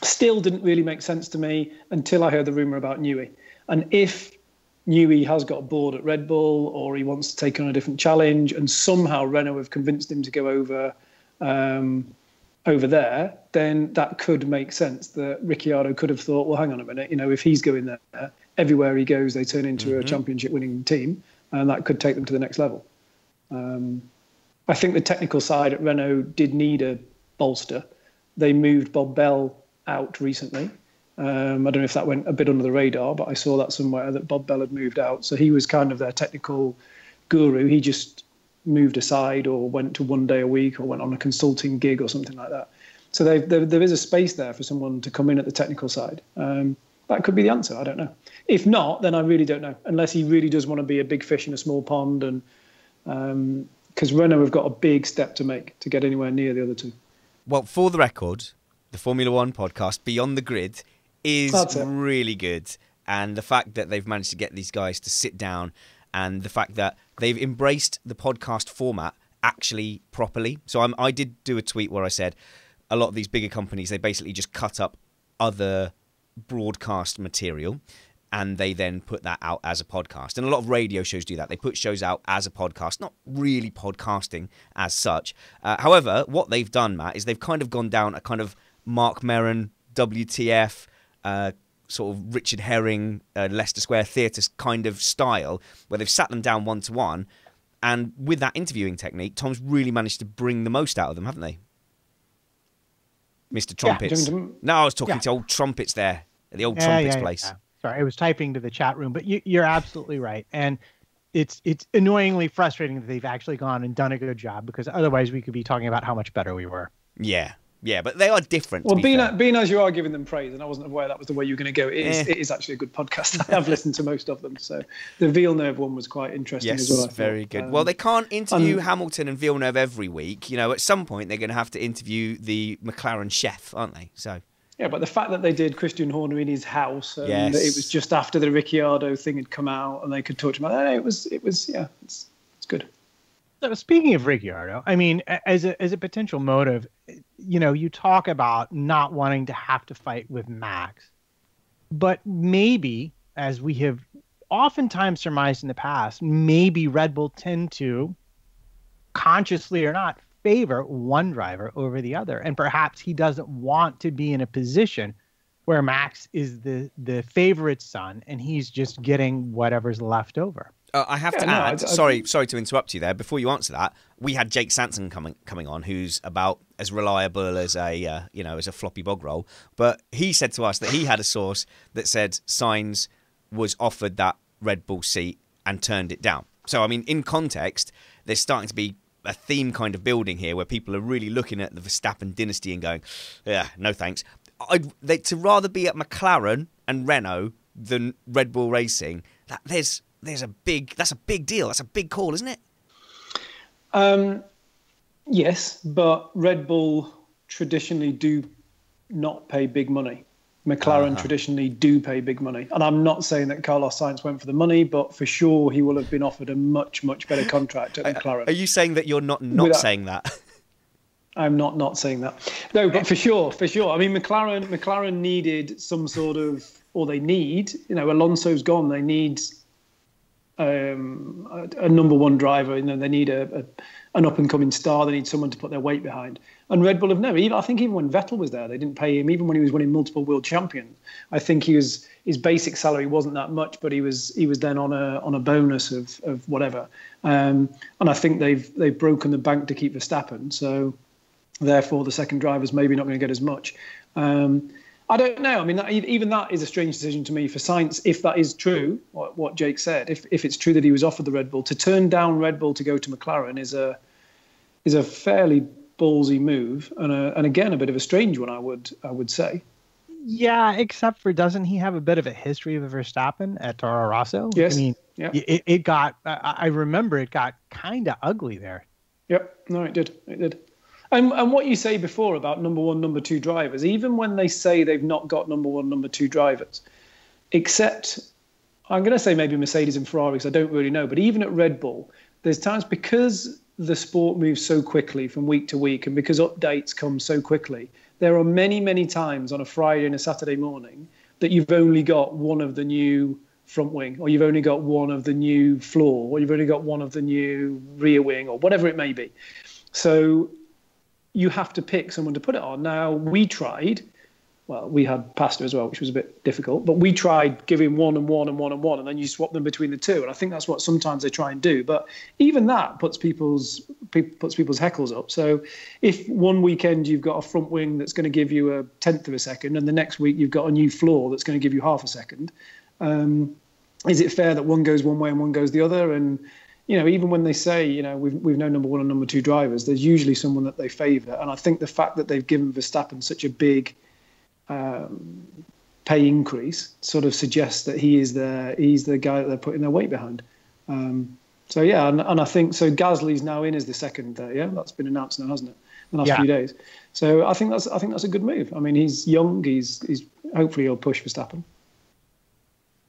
Still didn't really make sense to me until I heard the rumour about Newey. And if Newey has got bored at Red Bull or he wants to take on a different challenge and somehow Renault have convinced him to go over there, then that could make sense that Ricciardo could have thought, well, hang on a minute, if he's going there, everywhere he goes, they turn into a championship winning team, and that could take them to the next level. I think the technical side at Renault did need a bolster. They moved Bob Bell out recently. I don't know if that went a bit under the radar, but I saw that somewhere that Bob Bell had moved out. So he was kind of their technical guru. He just moved aside or went to 1 day a week or went on a consulting gig or something like that. So there is a space there for someone to come in at the technical side. That could be the answer. I don't know. If not, then I really don't know, unless he really does want to be a big fish in a small pond. And because Renault have got a big step to make to get anywhere near the other two. Well, for the record, the Formula One podcast, Beyond the Grid, is really good. And the fact that they've managed to get these guys to sit down, and the fact that they've embraced the podcast format actually properly. So I did do a tweet where I said a lot of these bigger companies, they basically just cut up other broadcast material and they then put that out as a podcast. And a lot of radio shows do that. They put shows out as a podcast, not really podcasting as such. However, what they've done, Matt, is they've kind of gone down a kind of Mark Merron, WTF, sort of Richard Herring, Leicester Square Theatre kind of style, where they've sat them down one-to-one. And with that interviewing technique, Tom's really managed to bring the most out of them, haven't they? Mr. Trumpets. Yeah, No, I was talking to old Trumpets there, at the old Trumpets place. Yeah. Sorry, I was typing to the chat room, but you're absolutely right. And it's annoyingly frustrating that they've actually gone and done a good job, because otherwise we could be talking about how much better we were. Yeah, but they are different. Well, being as you are giving them praise, and I wasn't aware that was the way you were going to go, it is actually a good podcast. I have listened to most of them. So the Villeneuve one was quite interesting as well. Yes, very good. Well, they can't interview Hamilton and Villeneuve every week. At some point they're going to have to interview the McLaren chef, aren't they? So. Yeah, but the fact that they did Christian Horner in his house, and that it was just after the Ricciardo thing had come out, and they could talk to him, it's good. So speaking of Ricciardo, I mean, as a potential motive, you talk about not wanting to have to fight with Max, but maybe, as we have oftentimes surmised in the past, maybe Red Bull tend to, consciously or not, favor one driver over the other, and perhaps he doesn't want to be in a position where Max is the favorite son and he's just getting whatever's left over. I have to add. Sorry to interrupt you there. Before you answer that, we had Jake Sanson coming on, who's about as reliable as as a floppy bog roll. But he said to us that he had a source that said Sainz was offered that Red Bull seat and turned it down. So I mean, in context, there's starting to be a theme kind of building here where people are really looking at the Verstappen dynasty and going, yeah, no thanks. To rather be at McLaren and Renault than Red Bull Racing. That's a big deal. That's a big call, isn't it? Yes, but Red Bull traditionally do not pay big money. McLaren traditionally do pay big money. And I'm not saying that Carlos Sainz went for the money, but for sure he will have been offered a much, much better contract at McLaren. Are you saying that you're not saying that? I'm not saying that. No, but for sure. I mean, McLaren needed some sort of, or they need, Alonso's gone. They need a number one driver, they need an up and coming star. They need someone to put their weight behind. And Red Bull have never. I think even when Vettel was there, they didn't pay him. Even when he was winning multiple world champions, I think his basic salary wasn't that much, but he was then on a bonus of whatever. And I think they've broken the bank to keep Verstappen. So therefore, the second driver's maybe not going to get as much. I don't know. I mean, even that is a strange decision to me for Sainz. If that is true, what Jake said, if it's true that he was offered the Red Bull, to turn down Red Bull to go to McLaren is a fairly ballsy move, and again a bit of a strange one, I would say. Yeah, except for, doesn't he have a bit of a history with Verstappen at Toro Rosso? Yes. I mean, yeah. It got. I remember it got kind of ugly there. Yep. No, it did. And what you say before about number one, number two drivers, even when they say they've not got number one, number two drivers, except, I'm going to say maybe Mercedes and Ferrari, because I don't really know, but even at Red Bull, there's times, because the sport moves so quickly from week to week and because updates come so quickly, there are many, many times on a Friday and a Saturday morning that you've only got one of the new front wing, or you've only got one of the new floor, or you've only got one of the new rear wing, or whatever it may be. So you have to pick someone to put it on. Now, we tried, we had Pasta as well, which was a bit difficult, but we tried giving one and one and one and one, and then you swap them between the two. And I think that's what sometimes they try and do. But even that puts people's heckles up. So if one weekend you've got a front wing that's going to give you a tenth of a second, and the next week you've got a new floor that's going to give you half a second, is it fair that one goes one way and one goes the other? And even when they say, we've no number one and number two drivers, there's usually someone that they favour. And I think the fact that they've given Verstappen such a big pay increase sort of suggests that he's the guy that they're putting their weight behind. So yeah, and I think so. Gasly's now in as the second. That's been announced now, hasn't it? In the last few days. So I think that's a good move. I mean, he's young. He's hopefully he'll push Verstappen.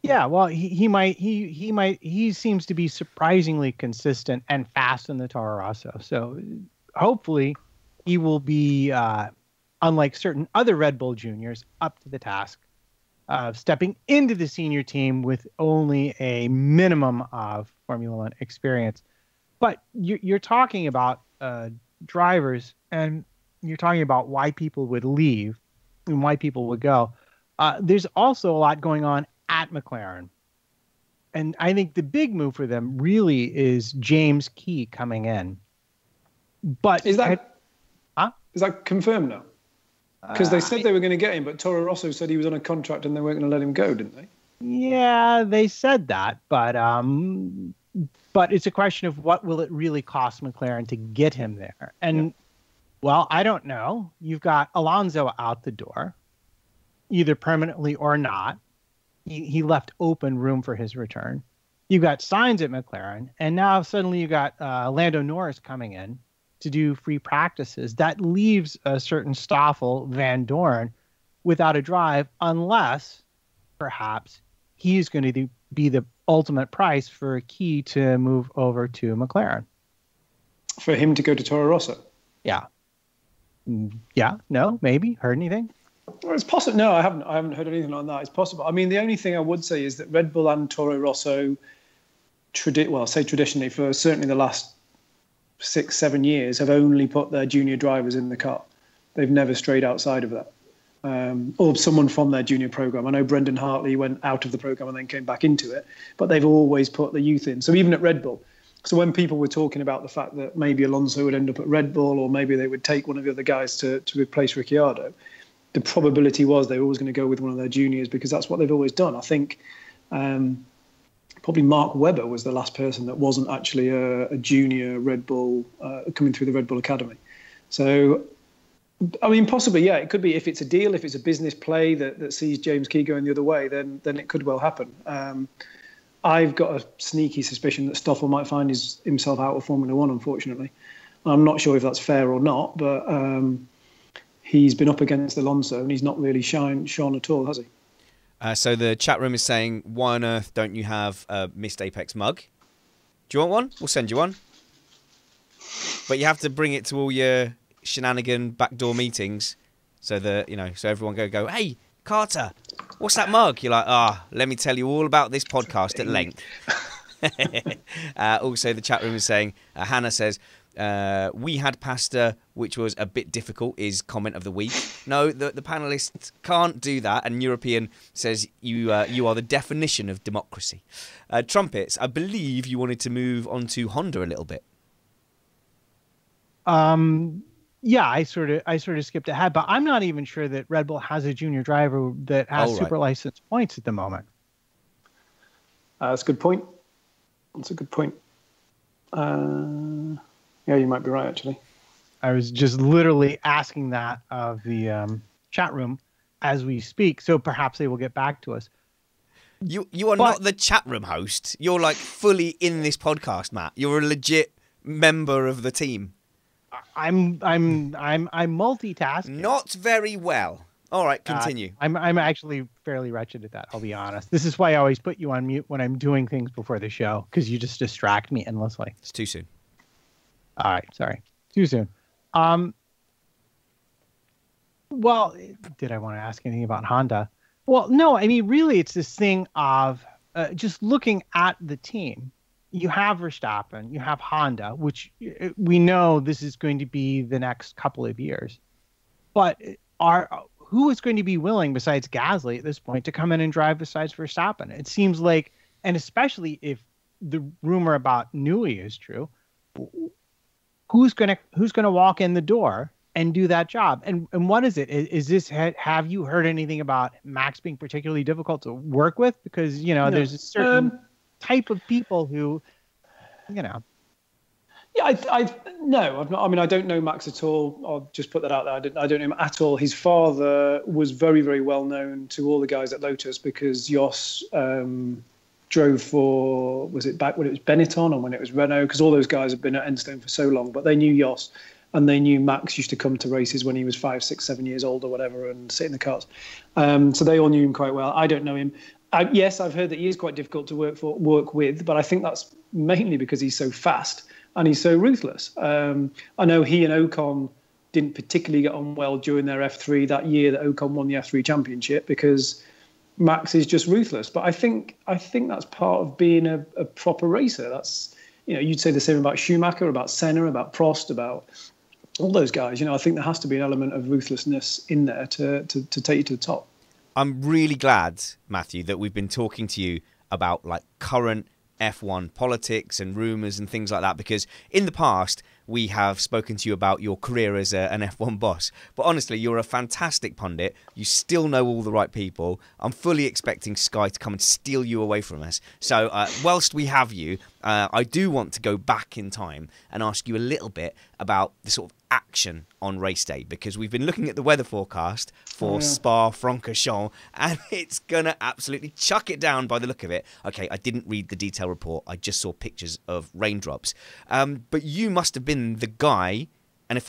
Yeah, well, he seems to be surprisingly consistent and fast in the Toro Rosso. So hopefully he will be, unlike certain other Red Bull juniors, up to the task of stepping into the senior team with only a minimum of Formula One experience. But you're talking about drivers, and you're talking about why people would leave and why people would go. There's also a lot going on at McLaren. And I think the big move for them really is James Key coming in. But is that confirmed now? Because they said they were going to get him, but Toro Rosso said he was on a contract and they weren't going to let him go, didn't they? Yeah, they said that, but it's a question of what will it really cost McLaren to get him there. And well, I don't know. You've got Alonso out the door, either permanently or not. He left open room for his return. You got Sainz at McLaren, and now suddenly you got Lando Norris coming in to do free practices. That leaves a certain Stoffel Van Dorn without a drive, unless perhaps he's going to be the ultimate price for a Key to move over to McLaren. For him to go to Toro Rosso? Yeah. Yeah. No. Maybe heard anything? Well, it's possible. No, I haven't heard anything like that. It's possible. I mean, the only thing I would say is that Red Bull and Toro Rosso, traditionally for certainly the last 6-7 years, have only put their junior drivers in the car. They've never strayed outside of that. Or someone from their junior program. I know Brendan Hartley went out of the program and then came back into it, but they've always put the youth in. So even at Red Bull. So when people were talking about the fact that maybe Alonso would end up at Red Bull, or maybe they would take one of the other guys to replace Ricciardo, the probability was they were always going to go with one of their juniors, because that's what they've always done. I think probably Mark Webber was the last person that wasn't actually a junior Red Bull coming through the Red Bull Academy. So, I mean, possibly, yeah, it could be. If it's a deal, if it's a business play that sees James Key going the other way, then it could well happen. I've got a sneaky suspicion that Stoffel might find himself out of Formula One, unfortunately. I'm not sure if that's fair or not, but he's been up against Alonso and he's not really shone at all, has he? So the chat room is saying, why on earth don't you have a Missed Apex mug? Do you want one? We'll send you one. But you have to bring it to all your shenanigan backdoor meetings so that, so everyone go, hey, Carter, what's that mug? You're like, let me tell you all about this podcast at length. Also, the chat room is saying, Hannah says, we had pasta, which was a bit difficult, is comment of the week. No, the panelists can't do that. And European says you are the definition of democracy. Trumpets, I believe you wanted to move on to Honda a little bit. Yeah, I sort of skipped ahead, but I'm not even sure that Red Bull has a junior driver that has super license points at the moment. That's a good point. That's a good point. Yeah, you might be right, actually. I was just literally asking that of the chat room as we speak, so perhaps they will get back to us. You are not the chat room host. You're like fully in this podcast, Matt. You're a legit member of the team. I'm multitasking. Not very well. All right, continue. I'm actually fairly wretched at that, I'll be honest. This is why I always put you on mute when I'm doing things before the show, because you just distract me endlessly. It's too soon. All right, sorry. Too soon. Well, did I want to ask anything about Honda? Well, no, I mean, really, it's this thing of just looking at the team. You have Verstappen, you have Honda, which we know this is going to be the next couple of years. But who is going to be willing, besides Gasly at this point, to come in and drive besides Verstappen? It seems like, and especially if the rumor about Newey is true, who's gonna walk in the door and do that job? And what is it? Is this, have you heard anything about Max being particularly difficult to work with? Because no. There's a certain type of people who, Yeah, no, I've not. I mean, I don't know Max at all. I'll just put that out there. I don't know him at all. His father was very, very well known to all the guys at Lotus, because Jos drove for, was it back when it was Benetton or when it was Renault? Because all those guys have been at Enstone for so long, but they knew Jos, and they knew Max used to come to races when he was 5, 6, 7 years old or whatever and sit in the cars. So they all knew him quite well. I don't know him. Yes, I've heard that he is quite difficult to work with, but I think that's mainly because he's so fast and he's so ruthless. I know he and Ocon didn't particularly get on well during their F3 that year that Ocon won the F3 championship, because Max is just ruthless. But I think that's part of being a proper racer. That's, you'd say the same about Schumacher, about Senna, about Prost, about all those guys. I think there has to be an element of ruthlessness in there to take you to the top. I'm really glad, Matthew, that we've been talking to you about like current F1 politics and rumours and things like that, because in the past we have spoken to you about your career as an F1 boss. But honestly, you're a fantastic pundit. You still know all the right people. I'm fully expecting Sky to come and steal you away from us. So whilst we have you, I do want to go back in time and ask you a little bit about the sort of action on race day, because we've been looking at the weather forecast for Spa-Francorchamps, and it's going to absolutely chuck it down by the look of it. Okay, I didn't read the detail report. I just saw pictures of raindrops. But you must have been the guy, and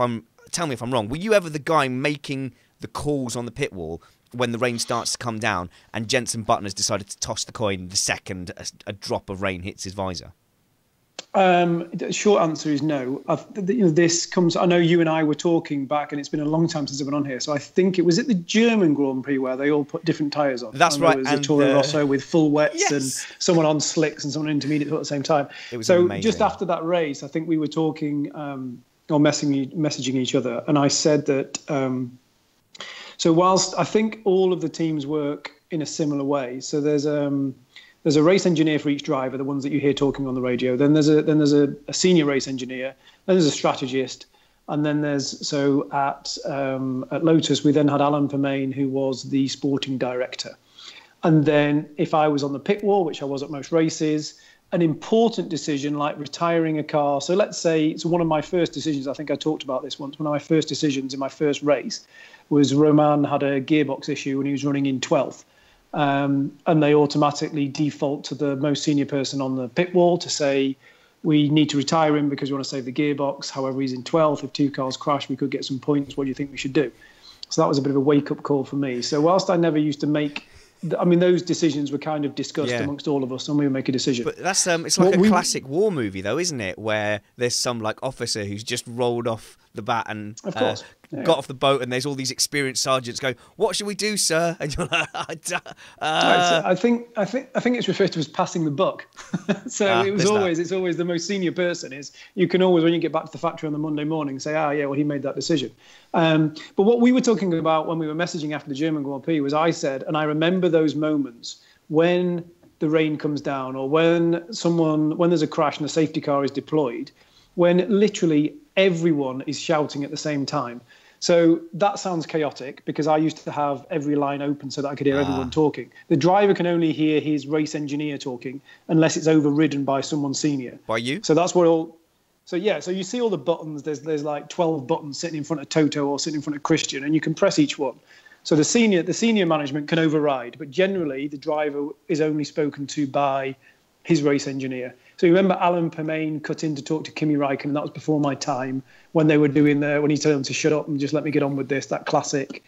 tell me if I'm wrong, were you ever the guy making the calls on the pit wall when the rain starts to come down and Jenson Button has decided to toss the coin the second a drop of rain hits his visor? The short answer is no. This comes. I know you and I were talking back, and it's been a long time since I've been on here. So I think it was at the German Grand Prix where they all put different tyres on. That's right. There was a Toro Rosso with full wets and someone on slicks and someone intermediate at the same time. It was so amazing. Just after that race, I think we were talking or messaging each other, and I said that. So whilst I think all of the teams work in a similar way, so there's a race engineer for each driver, the ones that you hear talking on the radio. Then there's a senior race engineer. Then there's a strategist, and then at Lotus we then had Alan Permain, who was the sporting director. And then if I was on the pit wall, which I was at most races, an important decision like retiring a car. So let's say it's one of my first decisions. I think I talked about this once. One of my first decisions in my first race was Roman had a gearbox issue and he was running in 12th. And they automatically default to the most senior person on the pit wall to say, we need to retire him because we want to save the gearbox. However, he's in 12th. If two cars crash, we could get some points. What do you think we should do? So that was a bit of a wake-up call for me. So whilst I never used to make... I mean, those decisions were kind of discussed amongst all of us, and we would make a decision. But that's it's like a classic war movie, though, isn't it? Where there's some like officer who's just rolled off the bat and of course. Got off the boat, and there's all these experienced sergeants going, "What should we do, sir?" And you're like, I think it's referred to as passing the buck. So it's always the most senior person. Is you can always, when you get back to the factory on the Monday morning, say, well, he made that decision. But what we were talking about when we were messaging after the German Grand Prix was, I said, and I remember those moments when the rain comes down, or when there's a crash and a safety car is deployed, when literally everyone is shouting at the same time. So that sounds chaotic, because I used to have every line open so that I could hear everyone talking. The driver can only hear his race engineer talking unless it's overridden by someone senior. By you? So that's what all... So you see all the buttons. There's like 12 buttons sitting in front of Toto or sitting in front of Christian, and you can press each one. So the senior management can override, but generally the driver is only spoken to by his race engineer. So you remember Alan Permain cut in to talk to Kimi Räikkönen. That was before my time, when they were doing when he told them to shut up and just let me get on with this. That classic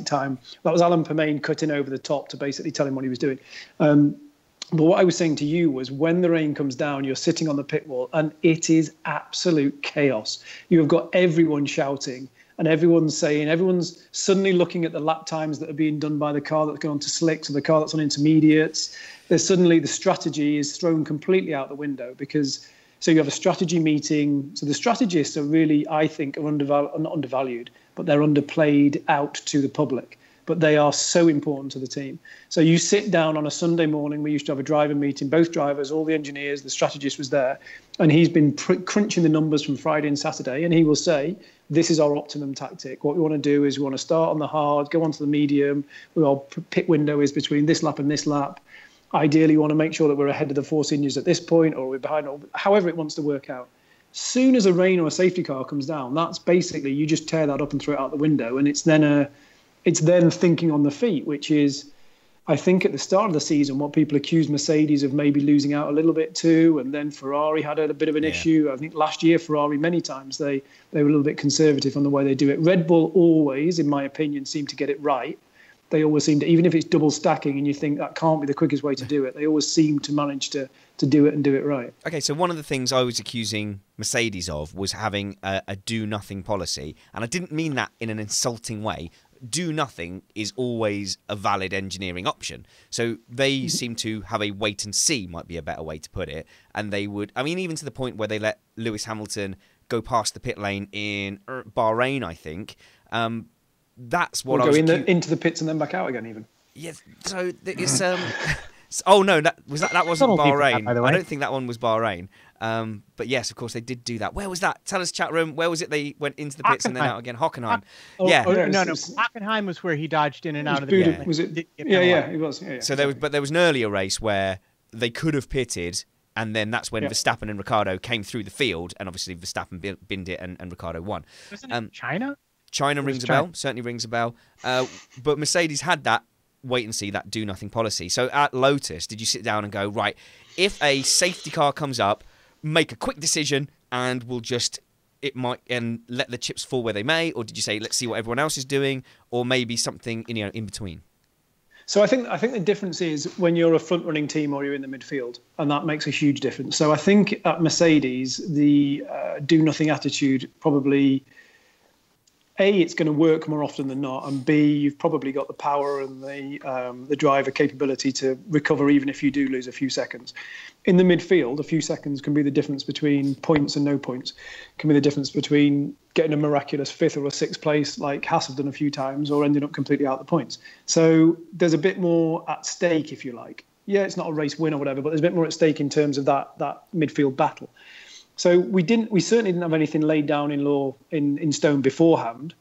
time. That was Alan Permain cutting over the top to basically tell him what he was doing. But what I was saying to you was, when the rain comes down, you're sitting on the pit wall and it is absolute chaos. You have got everyone shouting and everyone's suddenly looking at the lap times that are being done by the car that's gone to slicks or the car that's on intermediates. There's suddenly the strategy is thrown completely out the window, because so you have a strategy meeting. So the strategists are really, I think, not undervalued, but they're underplayed out to the public. But they are so important to the team. So you sit down on a Sunday morning. We used to have a driver meeting, both drivers, all the engineers, the strategist was there. And he's been crunching the numbers from Friday and Saturday. And he will say, this is our optimum tactic. What we want to do is we want to start on the hard, go on to the medium. Our pit window is between this lap and this lap. Ideally, we want to make sure that we're ahead of the four seniors at this point, or we're behind, or however it wants to work out. Soon as a rain or a safety car comes down, that's basically, you just tear that up and throw it out the window. And it's then thinking on the feet, which is, I think at the start of the season, what people accused Mercedes of maybe losing out a little bit too, and then Ferrari had a bit of an issue. I think last year, Ferrari, many times, they were a little bit conservative on the way they do it. Red Bull always, in my opinion, seem to get it right. They always seem to, even if it's double stacking and you think that can't be the quickest way to do it, they always seem to manage to do it and do it right. Okay, so one of the things I was accusing Mercedes of was having a do-nothing policy, and I didn't mean that in an insulting way. Do nothing is always a valid engineering option. So they seem to have a wait and see, might be a better way to put it. And they would, I mean, even to the point where they let Lewis Hamilton go past the pit lane in Bahrain, I think. That's what I was... into the pits and then back out again, even. Yes, so it's... oh, no, that wasn't Bahrain. That, I don't think that one was Bahrain. But yes, of course, they did do that. Where was that? Tell us, chat room. Where was it they went into the pits and then out again? Hockenheim. No. Hockenheim was where he dodged in and out of the pit. Was it? Yeah, it was. Yeah. So there was an earlier race where they could have pitted, and then that's when Verstappen and Ricciardo came through the field, and obviously Verstappen binned it and Ricciardo won. Wasn't it China? China rings a bell, certainly rings a bell. But Mercedes had that wait and see, that do nothing policy. So at Lotus, did you sit down and go, right, if a safety car comes up, make a quick decision and we'll just and let the chips fall where they may? Or did you say, let's see what everyone else is doing, or maybe something in between? So I think the difference is when you're a front running team or you're in the midfield, and that makes a huge difference. So I think at Mercedes, the do nothing attitude probably, A, it's going to work more often than not, and B, you've probably got the power and the driver capability to recover even if you do lose a few seconds. In the midfield, a few seconds can be the difference between points and no points. Can be the difference between getting a miraculous 5th or a 6th place like Haas have done a few times, or ending up completely out of the points. So there's a bit more at stake, if you like. Yeah, it's not a race win or whatever, but there's a bit more at stake in terms of that midfield battle. So we certainly didn't have anything laid down in stone beforehand,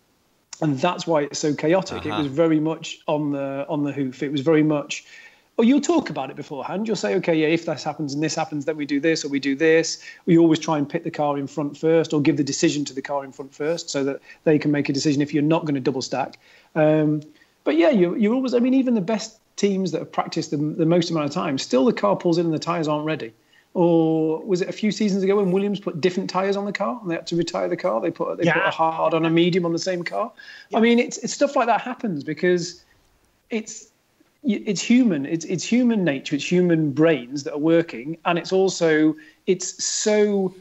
and that's why it's so chaotic. It was very much on the hoof. It was very much, you'll talk about it beforehand. You'll say, okay, yeah, if this happens and this happens, then we do this or we do this. We always try and pit the car in front first, or give the decision to the car in front first, so that they can make a decision if you're not going to double stack. But yeah, you're always. I mean, even the best teams that have practiced the most amount of time, still the car pulls in and the tyres aren't ready. Or was it a few seasons ago when Williams put different tyres on the car and they had to retire the car? They put a hard on a medium on the same car. Yeah. I mean, it's stuff like that happens because it's human. It's human nature. It's human brains that are working, and it's so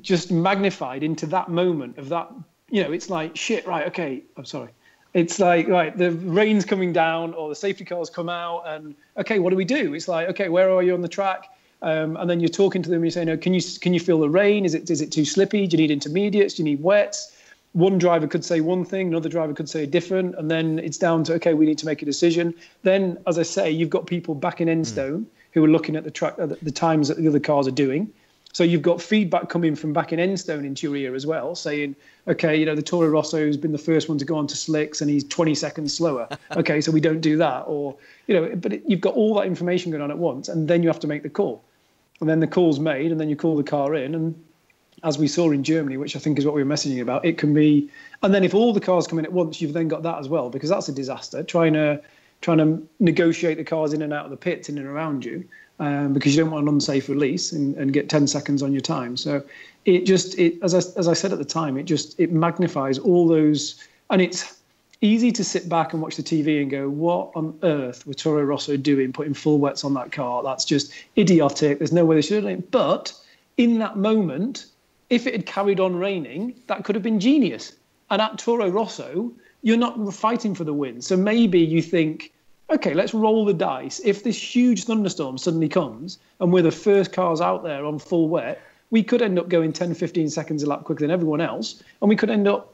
just magnified into that moment of that. It's like shit. Right? Okay. I'm sorry. It's like, right, the rain's coming down or the safety cars come out, and okay, what do we do? It's like, okay, where are you on the track? And then you're talking to them and you're saying, can you feel the rain? Is it too slippy? Do you need intermediates? Do you need wets? One driver could say one thing, another driver could say different, and then it's down to, okay, we need to make a decision. Then, as I say, you've got people back in Enstone who are looking at the track, the times that the other cars are doing. So you've got feedback coming from back in Enstone into your ear as well, saying, okay, the Toro Rosso's been the first one to go on to slicks and he's 20 seconds slower. Okay, so we don't do that. Or, you've got all that information going on at once, and then you have to make the call. And then the call's made, and then you call the car in. And as we saw in Germany, which I think is what we were messaging about, it can be. And then if all the cars come in at once, you've then got that as well, because that's a disaster. Trying to negotiate the cars in and out of the pits in and around you, because you don't want an unsafe release and get 10 seconds on your time. So as I said at the time, it magnifies all those, and it's easy to sit back and watch the TV and go, what on earth were Toro Rosso doing, putting full wets on that car? That's just idiotic. There's no way they should have done it. But in that moment, if it had carried on raining, that could have been genius. And at Toro Rosso, you're not fighting for the win. So maybe you think, okay, let's roll the dice. If this huge thunderstorm suddenly comes and we're the first cars out there on full wet, we could end up going 10, 15 seconds a lap quicker than everyone else. And we could end up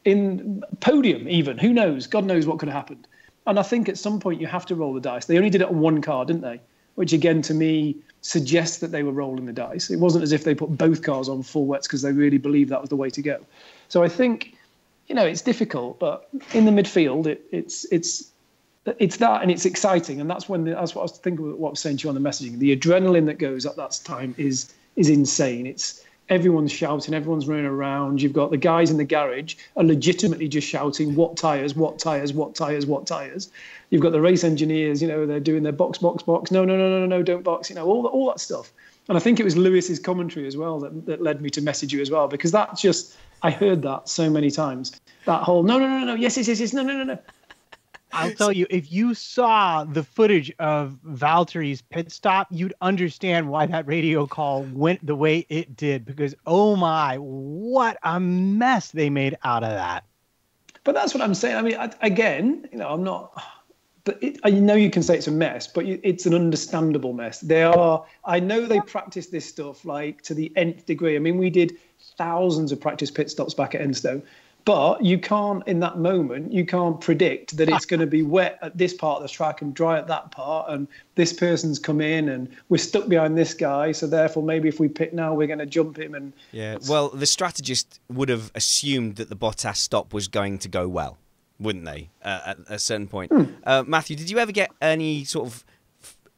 in podium even. Who knows? God knows what could have happened. And I think at some point you have to roll the dice. They only did it on one car, didn't they? Which again, to me, suggests that they were rolling the dice. It wasn't as if they put both cars on full wets because they really believed that was the way to go. So I think, it's difficult, but in the midfield, it's that, and it's exciting. And that's what I was thinking, what I was saying to you on the messaging. The adrenaline that goes at that time is insane. Everyone's shouting, everyone's running around. You've got the guys in the garage are legitimately just shouting, what tyres, what tyres, what tyres, what tyres. You've got the race engineers, they're doing their box. No, don't box, all that stuff. And I think it was Lewis's commentary as well that led me to message you as well, because I heard that so many times. That whole, no, yes, no. I'll tell you, if you saw the footage of Valtteri's pit stop, you'd understand why that radio call went the way it did, because, oh my, what a mess they made out of that. But that's what I'm saying. I mean, I'm not, but I know you can say it's a mess, but it's an understandable mess. I know they practice this stuff like to the nth degree. I mean, we did thousands of practice pit stops back at Enstone. But you can't, in that moment, you can't predict that it's going to be wet at this part of the track and dry at that part, and this person's come in and we're stuck behind this guy, so therefore maybe if we pit now, we're going to jump him. And yeah, well, the strategist would have assumed that the Bottas stop was going to go well, wouldn't they, at a certain point? Matthew, did you ever get any sort of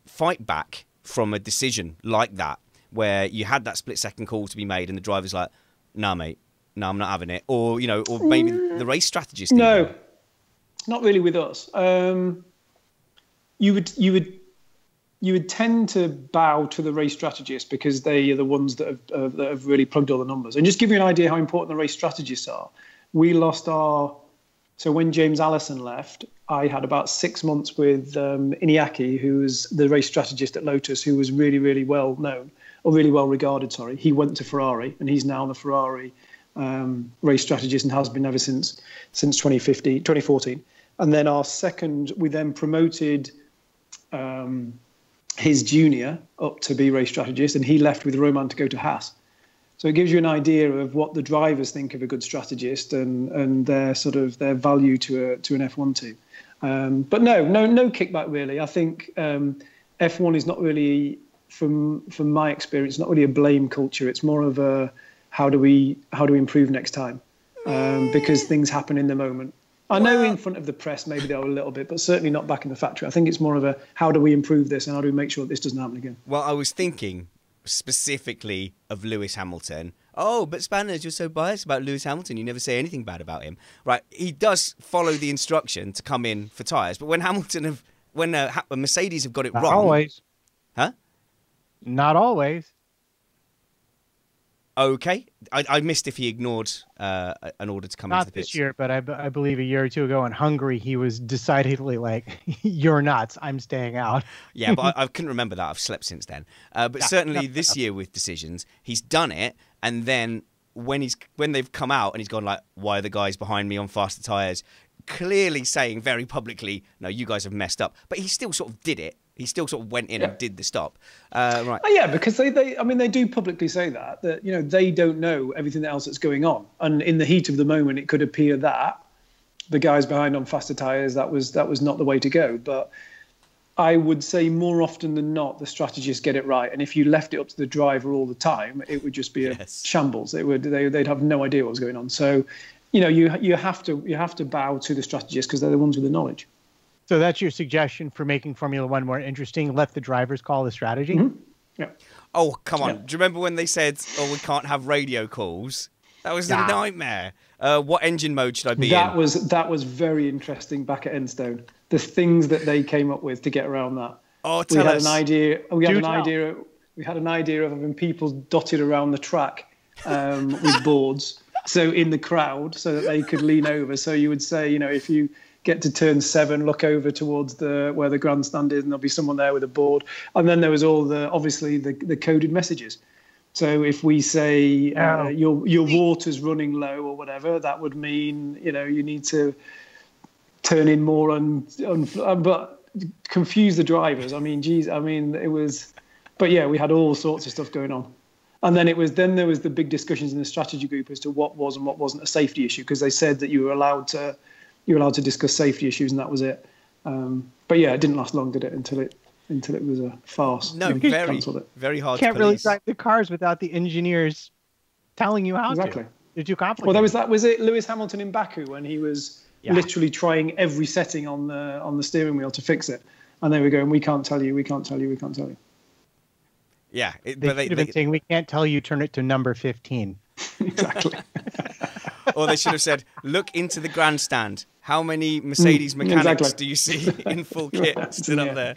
fight back from a decision like that, where you had that split-second call to be made and the driver's like, nah, mate, no, I'm not having it, or or maybe the race strategist? No, not really with us. You would tend to bow to the race strategist because they are the ones that have really plugged all the numbers. And just give you an idea how important the race strategists are. We lost so when James Allison left, I had about 6 months with Iñaki, who was the race strategist at Lotus, who was really, really well known, or really well regarded, sorry. He went to Ferrari, and he's now the Ferrari race strategist and has been ever since 2014. And then we then promoted his junior up to be race strategist, and he left with Roman to go to Haas. So it gives you an idea of what the drivers think of a good strategist and their sort of their value to an F1 team. But no kickback really. I think F1 is not really, from my experience, not really a blame culture. It's more of a how do we improve next time, because things happen in the moment. I know in front of the press maybe they are a little bit, but certainly not back in the factory. I think it's more of a how do we improve this and how do we make sure this doesn't happen again. Well, I was thinking specifically of Lewis Hamilton. Oh, but Spanners, you're so biased about Lewis Hamilton. You never say anything bad about him, right? He does follow the instruction to come in for tyres, but when Mercedes have got it wrong, not always, huh? Not always. Okay, I missed if he ignored an order to come into the pits. Not this year, but I believe a year or two ago in Hungary, he was decidedly like, "You're nuts. I'm staying out." Yeah, but I couldn't remember that. I've slept since then. But certainly this year with decisions, he's done it, and then when they've come out and he's gone like, "Why are the guys behind me on faster tyres?" Clearly saying very publicly, "No, you guys have messed up," but he still sort of did it. He still sort of went in and did the stop. Right. Oh, yeah, because they do publicly say that they don't know everything else that's going on. And in the heat of the moment, it could appear that the guys behind on faster tyres, that was not the way to go. But I would say more often than not, the strategists get it right. And if you left it up to the driver all the time, it would just be a shambles. They'd have no idea what was going on. So, you have to bow to the strategists because they're the ones with the knowledge. So that's your suggestion for making Formula One more interesting? Let the drivers call the strategy? Mm-hmm. Yeah. Oh, come on. Yeah. Do you remember when they said, "Oh, we can't have radio calls"? That was a nightmare. What engine mode should I be in? That was very interesting back at Enstone. The things that they came up with to get around that. Oh, tell us. We had an idea of having people dotted around the track with boards, so in the crowd, so that they could lean over. So you would say, if you get to turn 7, look over towards where the grandstand is, and there'll be someone there with a board. And then there was all the coded messages. So if we say your water's running low or whatever, that would mean you need to turn in more but confuse the drivers. I mean, it was. But yeah, we had all sorts of stuff going on. And then there was the big discussions in the strategy group as to what was and what wasn't a safety issue, because they said that you were allowed to discuss safety issues, and that was it. But yeah, it didn't last long, did it? Until it was a farce. No, very hard. You can't really drive the cars without the engineers telling you how exactly. to. They're too complicated. Well, there was that. Was it Lewis Hamilton in Baku when he was literally trying every setting on the steering wheel to fix it, and they were going, "We can't tell you. We can't tell you. We can't tell you." Yeah, they should have been saying, "We can't tell you. Turn it to number 15." Exactly. Or they should have said, "Look into the grandstand. How many Mercedes mechanics do you see in full kit stood up there?"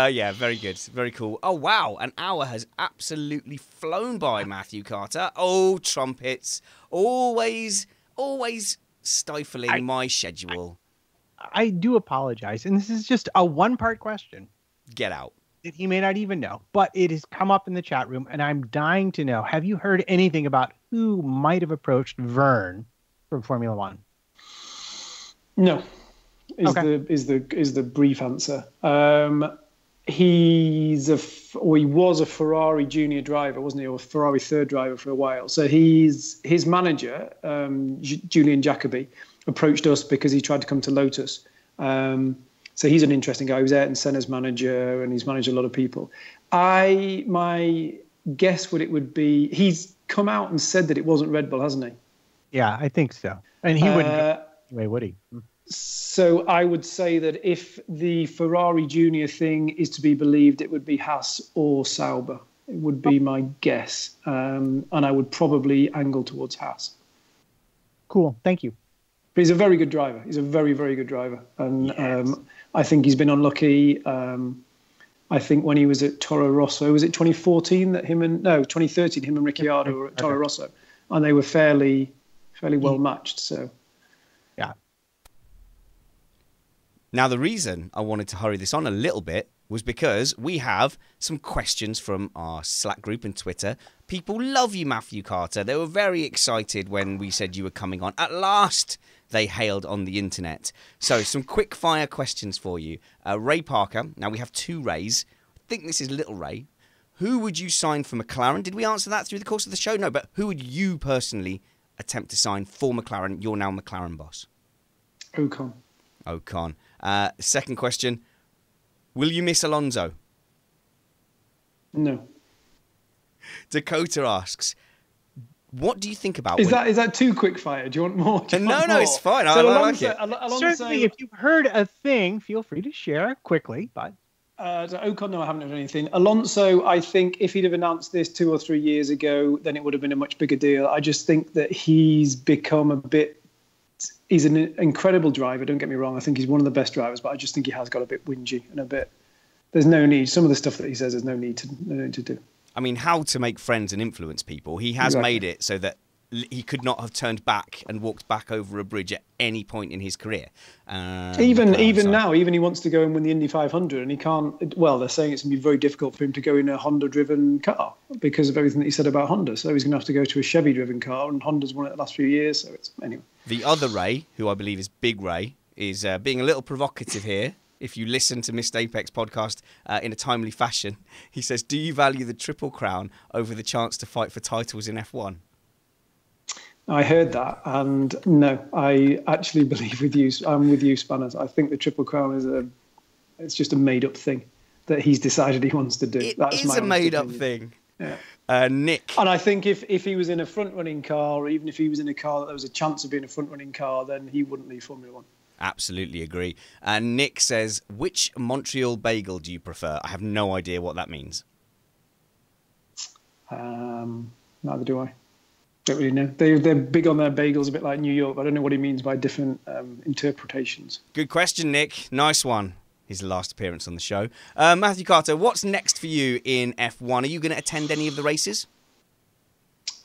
Yeah, very good. Very cool. Oh, wow. An hour has absolutely flown by, Matthew Carter. Oh, trumpets. Always stifling my schedule. I do apologize. And this is just a one-part question. Get out. That he may not even know, but it has come up in the chat room, and I'm dying to know. Have you heard anything about who might have approached Verne from Formula One? No, is the brief answer. He was a Ferrari junior driver, wasn't he, or a Ferrari third driver for a while. So his manager, Julian Jacobi, approached us because he tried to come to Lotus. So he's an interesting guy. He was Ayrton Senna's manager, and he's managed a lot of people. My guess would be he's come out and said that it wasn't Red Bull, hasn't he? Yeah, I think so. And he wouldn't anyway, would he? So I would say that if the Ferrari junior thing is to be believed, it would be Haas or Sauber. It would be my guess. And I would probably angle towards Haas. Cool. Thank you. But he's a very good driver. He's a very, very good driver. And yes. I think he's been unlucky. I think when he was at Toro Rosso, was it 2014 that 2013, him and Ricciardo were at Toro Rosso, and they were fairly well matched. So, yeah. Now, the reason I wanted to hurry this on a little bit was because we have some questions from our Slack group and Twitter. People love you, Matthew Carter. They were very excited when we said you were coming on. At last, they hailed on the internet. So, some quick fire questions for you. Ray Parker. Now, we have 2 Rays. I think this is Little Ray. Who would you sign for McLaren? Did we answer that through the course of the show? No, but who would you personally attempt to sign for McLaren? You're now McLaren boss. Ocon. Second question. Will you miss Alonso? No. Dakota asks, what do you think about... Is that too quick fire? Do you want more? No, it's fine. So I Alonso, like it. Alonso, Certainly, if you've heard a thing, feel free to share quickly. But so Ocon, no, I haven't heard anything. Alonso, I think if he'd have announced this 2 or 3 years ago, then it would have been a much bigger deal. I just think that he's become a bit... He's an incredible driver, don't get me wrong. I think he's one of the best drivers, but I just think he has got a bit whingy and a bit... There's no need. Some of the stuff that he says, there's no need to do. I mean, how to make friends and influence people. He has made it so that he could not have turned back and walked back over a bridge at any point in his career. Even now, even he wants to go and win the Indy 500 and he can't. Well, they're saying it's going to be very difficult for him to go in a Honda-driven car because of everything that he said about Honda. So he's going to have to go to a Chevy-driven car, and Honda's won it the last few years. So it's anyway. The other Ray, who I believe is Big Ray, is being a little provocative here. If you listen to Missed Apex podcast in a timely fashion, he says, do you value the Triple Crown over the chance to fight for titles in F1? I heard that, and no, I actually believe with you. I'm with you, Spanners. I think the Triple Crown it's just a made-up thing that he's decided he wants to do. That's a made-up thing. Yeah. Nick. And I think if he was in a front-running car, or even if he was in a car that there was a chance of being a front-running car, then he wouldn't leave Formula One. Absolutely agree. And Nick says, which Montreal bagel do you prefer? I have no idea what that means. Neither do I. Don't really know. They're big on their bagels, a bit like New York. But I don't know what he means by different interpretations. Good question, Nick. Nice one. His last appearance on the show. Matthew Carter, what's next for you in F1? Are you going to attend any of the races?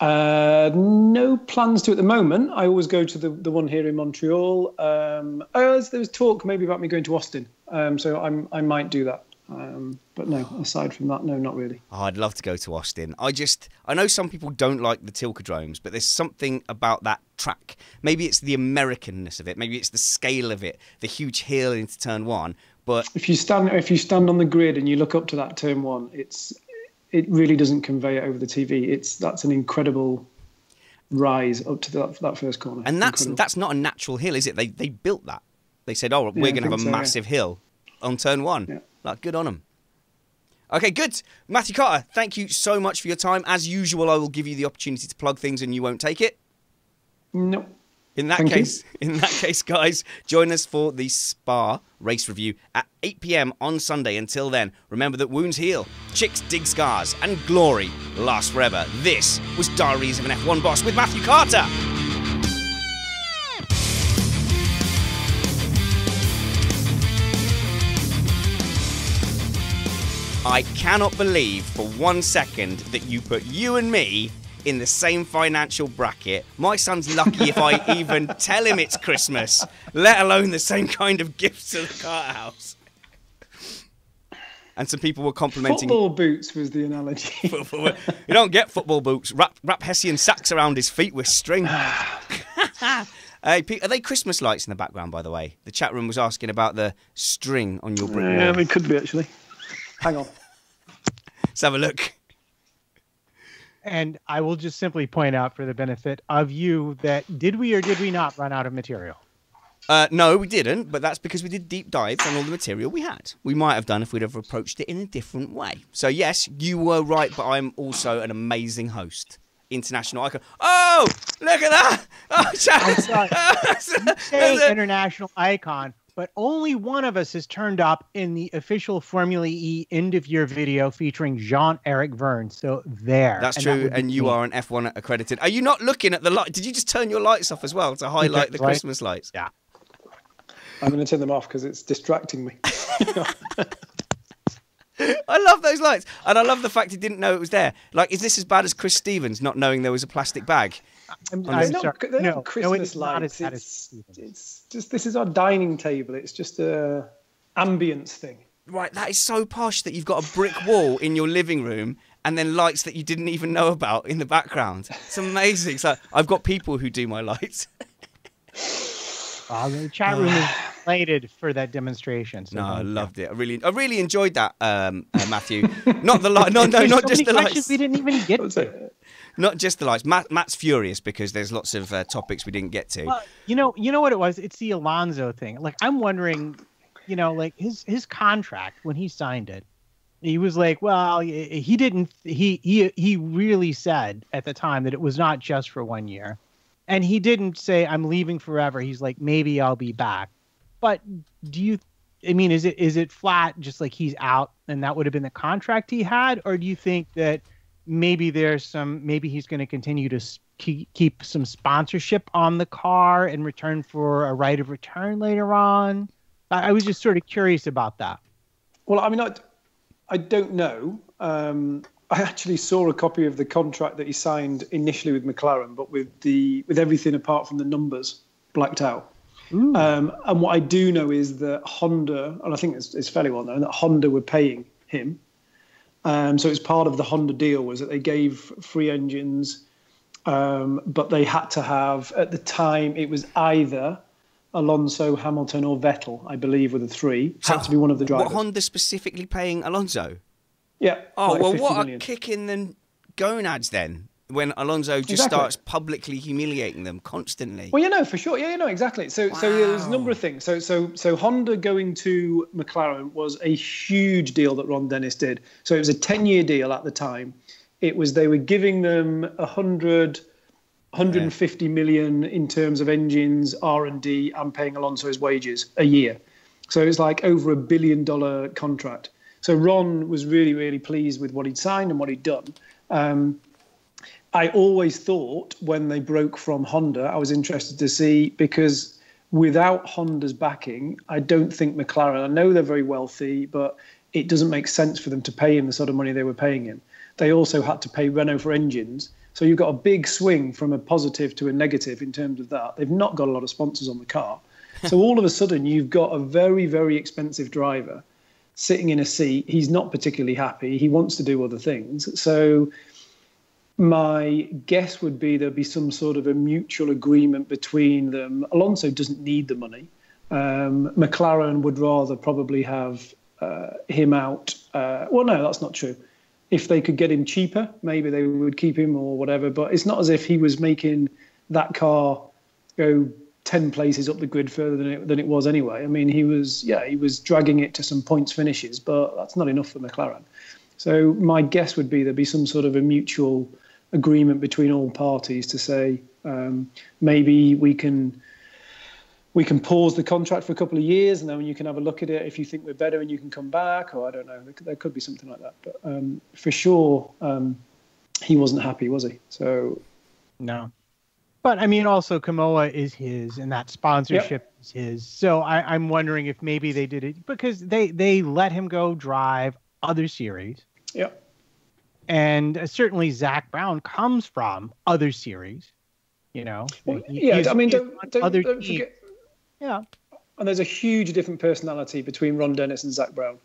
No plans to at the moment. I always go to the one here in Montreal. There was talk maybe about me going to Austin. So I might do that. But no, aside from that, no, not really. Oh, I'd love to go to Austin. I know some people don't like the Tilkedromes, but there's something about that track. Maybe it's the Americanness of it. Maybe it's the scale of it, the huge hill into turn 1. But if you stand on the grid and you look up to that turn 1, it really doesn't convey it over the TV. That's an incredible rise up to that first corner. And that's not a natural hill, is it? They built that. They said, we're going to have a massive hill on turn 1. Yeah. Like, good on them. Okay, good. Matthew Carter, thank you so much for your time. As usual, I will give you the opportunity to plug things and you won't take it. No. In that case, guys, join us for the Spa race review at 8 p.m. on Sunday. Until then, remember that wounds heal, chicks dig scars, and glory lasts forever. This was Diaries of an F1 Boss with Matthew Carter. I cannot believe for 1 second that you put you and me in the same financial bracket. My son's lucky if I even tell him it's Christmas, let alone the same kind of gifts to the Carter house. And some people were complimenting... Football boots was the analogy. You don't get football boots. Wrap Hessian sacks around his feet with string. Are they Christmas lights in the background, by the way? The chat room was asking about the string on your brick wall. Yeah, they could be, actually. Hang on. Let's have a look. And I will just simply point out for the benefit of you that did we or did we not run out of material? No, we didn't, but that's because we did deep dives on all the material we had. We might have done if we'd ever approached it in a different way. So yes, you were right, but I'm also an amazing host. International icon. Oh, look at that! Oh, I'm sorry. You say international icon, but only one of us has turned up in the official Formula E end-of-year video featuring Jean-Eric Verne. So there. That's true, and you are an F1 accredited. Are you not looking at the light? Did you just turn your lights off as well to highlight the Christmas lights? Yeah. I'm going to turn them off because it's distracting me. I love those lights. And I love the fact he didn't know it was there. Like, is this as bad as Chris Stevens not knowing there was a plastic bag I'm sorry. They're No, not Christmas it's not as lights. bad as It's just, this is our dining table. It's just a ambience thing. Right, that is so posh that you've got a brick wall in your living room and then lights that you didn't even know about in the background. It's amazing. So I've got people who do my lights. The chat room is excited for that demonstration. So no, I loved it. I really enjoyed that, Matthew. Not the light. No, There's not so just many the questions lights. we didn't even get to. Not just the lights. Matt's furious because there's lots of topics we didn't get to. Well, you know what it was? It's the Alonso thing. Like, I'm wondering, like his contract when he signed it, he was like, well, he didn't. He really said at the time that it was not just for 1 year. And he didn't say, I'm leaving forever. He's like, maybe I'll be back. But is it flat, just like he's out and that would have been the contract he had? Or do you think that maybe he's going to continue to keep some sponsorship on the car in return for a right of return later on? I was just sort of curious about that. Well, I mean, I don't know. I actually saw a copy of the contract that he signed initially with McLaren, but with everything apart from the numbers blacked out. And what I do know is that Honda, and I think it's fairly well known, that Honda were paying him. So it's part of the Honda deal was that they gave free engines, but they had to have, at the time, it was either Alonso, Hamilton or Vettel, I believe, were the three. So had to be one of the drivers. What Honda specifically paying Alonso? Yeah. Oh, like well, 50 what million. a kick in the gonads then, when Alonso just starts publicly humiliating them constantly. Well, for sure. Yeah, exactly. So there's a number of things. So Honda going to McLaren was a huge deal that Ron Dennis did. So it was a 10-year deal at the time. It was, they were giving them 150 million in terms of engines, R&D, and paying Alonso his wages a year. So it was like over $1 billion contract. So Ron was really, really pleased with what he'd signed and what he'd done. I always thought when they broke from Honda, I was interested to see, because without Honda's backing, I don't think McLaren, I know they're very wealthy, but it doesn't make sense for them to pay him the sort of money they were paying him. They also had to pay Renault for engines. So you've got a big swing from a positive to a negative in terms of that. They've not got a lot of sponsors on the car. So all of a sudden, you've got a very, very expensive driver sitting in a seat. He's not particularly happy. He wants to do other things. So my guess would be there'd be some sort of a mutual agreement between them. Alonso doesn't need the money. McLaren would rather probably have him out. Well, no, that's not true. If they could get him cheaper, maybe they would keep him or whatever. But it's not as if he was making that car go 10 places up the grid further than it was anyway. I mean, he was dragging it to some points finishes, but that's not enough for McLaren. So my guess would be there'd be some sort of a mutual agreement between all parties to say maybe we can pause the contract for a couple of years and then you can have a look at it if you think we're better and you can come back, or I don't know. There could be something like that. But for sure, he wasn't happy, was he? So no. But I mean, also Kamoa is his, and that sponsorship is his. So I'm wondering if maybe they did it because they let him go drive other series. Yep. And certainly Zach Brown comes from other series. Well, I mean, don't forget. Yeah. And there's a huge different personality between Ron Dennis and Zach Brown.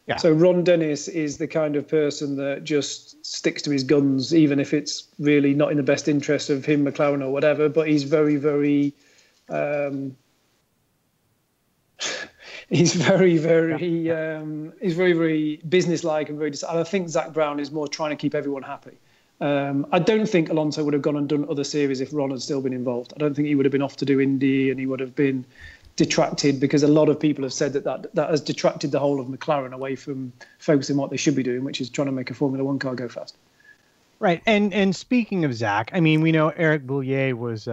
Yeah. So Ron Dennis is the kind of person that just sticks to his guns, even if it's really not in the best interest of him, McLaren or whatever. But he's very, very, he's very, very businesslike and very. And I think Zach Brown is more trying to keep everyone happy. I don't think Alonso would have gone and done other series if Ron had still been involved. I don't think he would have been off to do Indy, and he would have been detracted, because a lot of people have said that has detracted the whole of McLaren away from focusing on what they should be doing, which is trying to make a Formula One car go fast. Right. And speaking of Zach, I mean, we know Eric Boulier was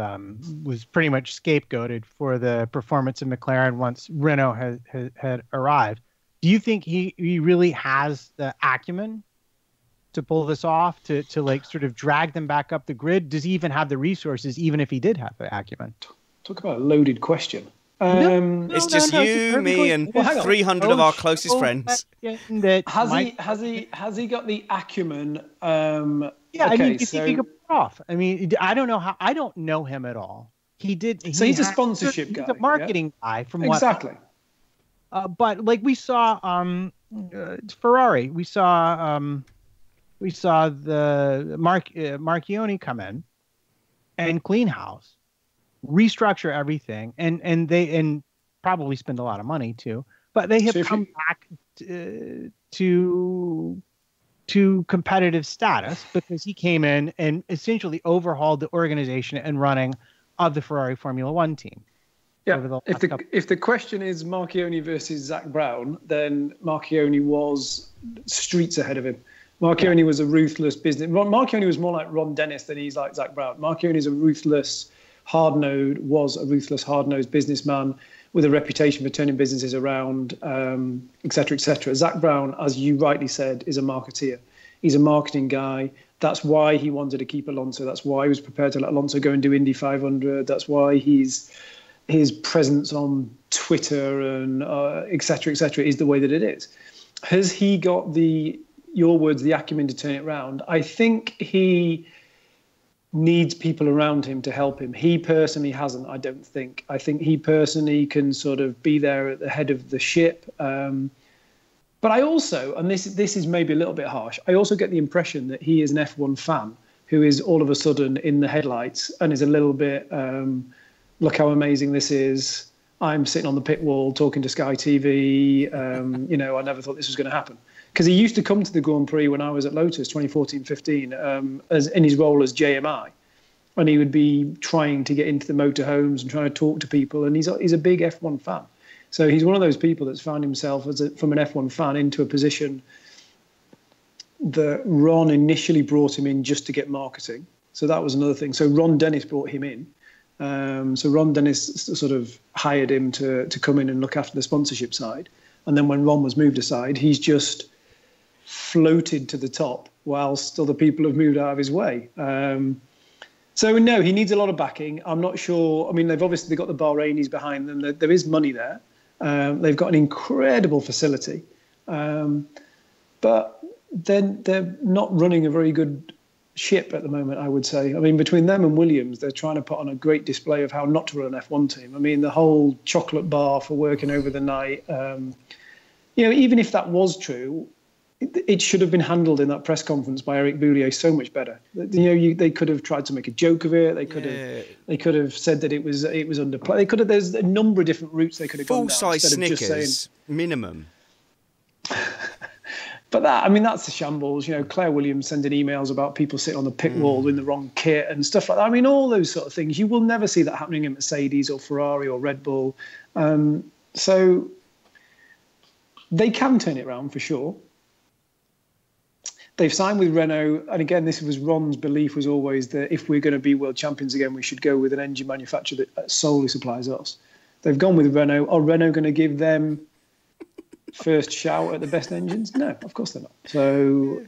pretty much scapegoated for the performance of McLaren once Renault had arrived. Do you think he really has the acumen to pull this off, to like sort of drag them back up the grid? Does he even have the resources, even if he did have the acumen? Talk about a loaded question. It's just you, me, and 300 of our closest friends. Has he got the acumen? Yeah, okay, I mean, you think off. I mean, I don't know how. I don't know him at all. He did. So he's a sponsorship he's guy. a marketing guy, from what. Exactly. But like we saw, Ferrari. We saw the Marchioni come in and clean house, restructure everything, and probably spend a lot of money too. But they have come back to competitive status because he came in and essentially overhauled the organization and running of the Ferrari Formula One team. Yeah. If the question is Marchioni versus Zach Brown, then Marchioni was streets ahead of him. Marchioni was a ruthless business. Marchioni was more like Ron Dennis than he's like Zach Brown. Marchioni is a ruthless, hard-nosed businessman with a reputation for turning businesses around, et cetera, et cetera. Zach Brown, as you rightly said, is a marketeer. He's a marketing guy. That's why he wanted to keep Alonso. That's why he was prepared to let Alonso go and do Indy 500. That's why his presence on Twitter and et cetera, is the way that it is. Has he got the acumen to turn it around? I think he needs people around him to help him. He personally hasn't, I don't think. I think he personally can sort of be there at the head of the ship. But I also, and this is maybe a little bit harsh, I also get the impression that he is an F1 fan who is all of a sudden in the headlights and is a little bit, look how amazing this is. I'm sitting on the pit wall talking to Sky TV. I never thought this was going to happen. Because he used to come to the Grand Prix when I was at Lotus 2014-15 as in his role as JMI. And he would be trying to get into the motorhomes and trying to talk to people. And he's a big F1 fan. So he's one of those people that's found himself from an F1 fan into a position that Ron initially brought him in just to get marketing. So that was another thing. So Ron Dennis brought him in. So Ron Dennis sort of hired him to come in and look after the sponsorship side. And then when Ron was moved aside, he's just floated to the top whilst other people have moved out of his way. So no, he needs a lot of backing. I'm not sure. I mean, they've obviously got the Bahrainis behind them. There is money there. They've got an incredible facility, but then they're not running a very good ship at the moment, I would say. I mean, between them and Williams, they're trying to put on a great display of how not to run an F1 team. I mean, the whole chocolate bar for working over the night. Even if that was true, it should have been handled in that press conference by Eric Boulier so much better. They could have tried to make a joke of it. They could have said that it was underplayed. There's a number of different routes they could have gone down. Full-size Snickers, minimum. But that's a shambles. Claire Williams sending emails about people sitting on the pit wall in the wrong kit and stuff like that. I mean, all those sort of things. You will never see that happening in Mercedes or Ferrari or Red Bull. So they can turn it around for sure. They've signed with Renault, and again, this was Ron's belief was always that if we're going to be world champions again, we should go with an engine manufacturer that solely supplies us. They've gone with Renault. Are Renault going to give them first shout at the best engines? No, of course they're not. So,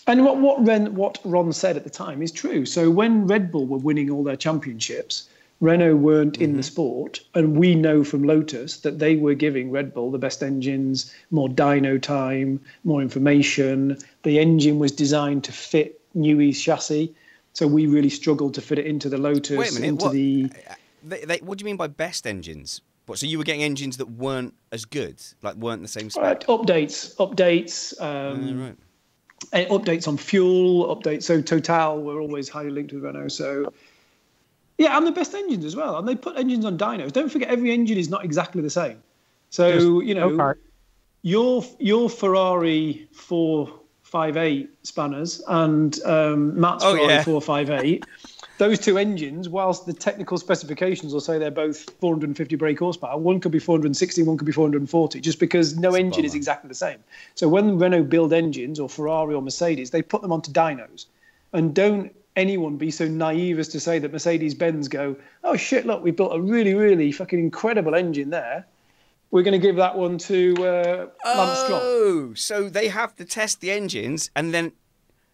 and what Ron said at the time is true. So when Red Bull were winning all their championships, Renault weren't in the sport, and we know from Lotus that they were giving Red Bull the best engines, more dyno time, more information. The engine was designed to fit Newey's chassis, so we really struggled to fit it into the Lotus. Wait a minute, what do you mean by best engines? So you were getting engines that weren't as good, like weren't the same spec? Updates, right. Updates on fuel, updates. So Total were always highly linked with Renault, so... Yeah, and the best engines as well. And they put engines on dynos. Don't forget, every engine is not exactly the same. So, your Ferrari 458 spanners and Matt's Ferrari 458, those two engines, whilst the technical specifications will say they're both 450 brake horsepower, one could be 460, one could be 440, just because no engine is exactly the same. So when Renault build engines, or Ferrari or Mercedes, they put them onto dynos. And don't anyone be so naive as to say that Mercedes-Benz go, oh shit, look, we built a really, really fucking incredible engine there. We're going to give that one to Lance Stroll. Oh, so they have to test the engines and then,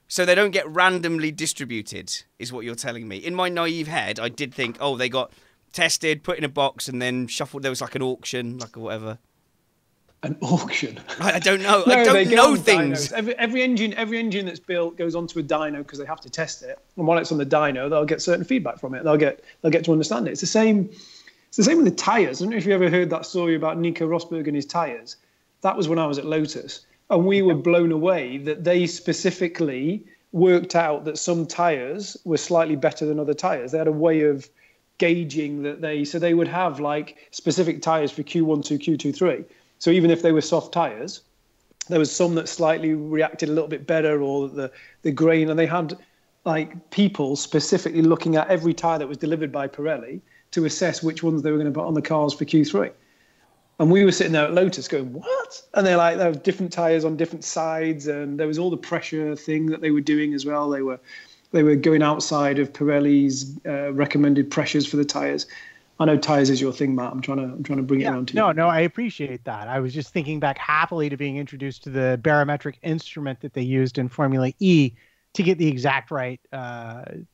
so they don't get randomly distributed, is what you're telling me. In my naive head, I did think, they got tested, put in a box, and then shuffled. There was like an auction, like whatever. An auction? I don't know. No, I they don't go know on things. dynos. Every engine that's built goes onto a dyno because they have to test it. And while it's on the dyno, they'll get certain feedback from it. They'll get to understand it. It's the same. It's the same with the tyres. I don't know if you ever heard that story about Nico Rosberg and his tyres. That was when I was at Lotus, and we were blown away that they specifically worked out that some tyres were slightly better than other tyres. They had a way of gauging that so they would have like specific tyres for Q1, 2, Q2, 3. So even if they were soft tyres, there was some that slightly reacted a little bit better, or the grain, and they had like people specifically looking at every tyre that was delivered by Pirelli to assess which ones they were going to put on the cars for Q3. And we were sitting there at Lotus going, what? And they're like, there were different tyres on different sides, and there was all the pressure thing that they were doing as well. They were going outside of Pirelli's recommended pressures for the tyres. I know tyres is your thing, Matt. I'm trying to bring it around to you. No, I appreciate that. I was just thinking back happily to being introduced to the barometric instrument that they used in Formula E to get the exact right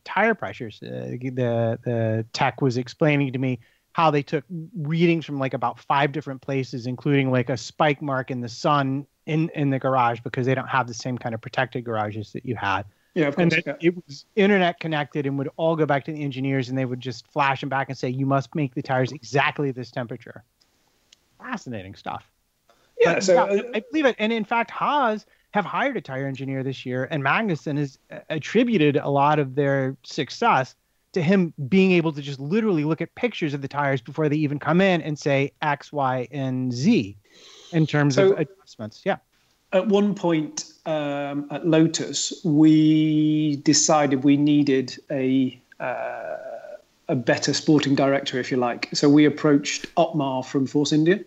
tire pressures. The tech was explaining to me how they took readings from like about 5 different places, including like a spike mark in the sun in the garage, because they don't have the same kind of protected garages that you had. Yeah, of course. And it was internet connected and would all go back to the engineers, and they would just flash them back and say, you must make the tires exactly this temperature. Fascinating stuff. Yeah, I believe it. And in fact, Haas have hired a tire engineer this year, and Magnussen has attributed a lot of their success to him being able to just literally look at pictures of the tires before they even come in and say X, Y, and Z in terms of adjustments. Yeah. At one point at Lotus, we decided we needed a better sporting director, if you like. So we approached Otmar from Force India.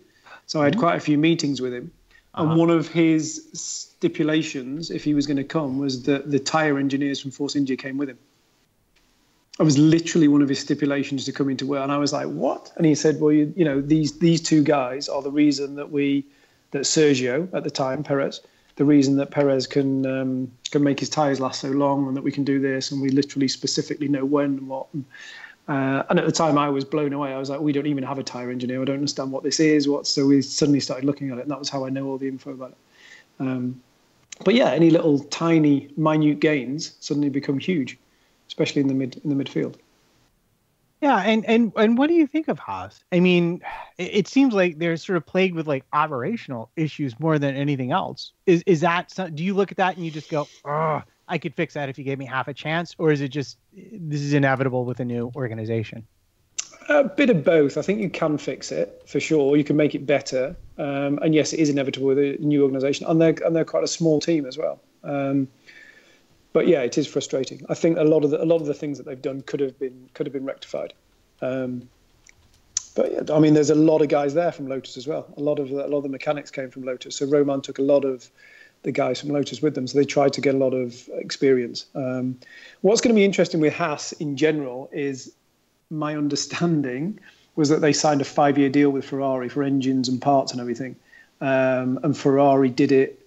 So I had quite a few meetings with him. And one of his stipulations, if he was going to come, was that the tyre engineers from Force India came with him. It was literally one of his stipulations to come into work. And I was like, what? And he said, well, you know, these two guys are the reason that Sergio, at the time, Perez, the reason that Perez can make his tyres last so long, and that we can do this, and we literally specifically know when and what. And at the time, I was blown away. I was like, we don't even have a tyre engineer. I don't understand what this is. So we suddenly started looking at it, and that was how I know all the info about it. But yeah, any little tiny, minute gains suddenly become huge, especially in the midfield. Yeah, and what do you think of Haas? I mean, it seems like they're sort of plagued with like operational issues more than anything else. Is that? Do you look at that and you just go, "Oh, I could fix that if you gave me half a chance," or is it just this is inevitable with a new organization? A bit of both. I think you can fix it for sure. You can make it better, and yes, it is inevitable with a new organization, and they're quite a small team as well. But yeah, it is frustrating. I think a lot of the things that they've done could have been rectified. But yeah, I mean, there's a lot of guys there from Lotus as well. A lot of the mechanics came from Lotus. So Roman took a lot of the guys from Lotus with them. So they tried to get a lot of experience. What's going to be interesting with Haas in general is, my understanding was that they signed a 5-year deal with Ferrari for engines and parts and everything. And Ferrari did it.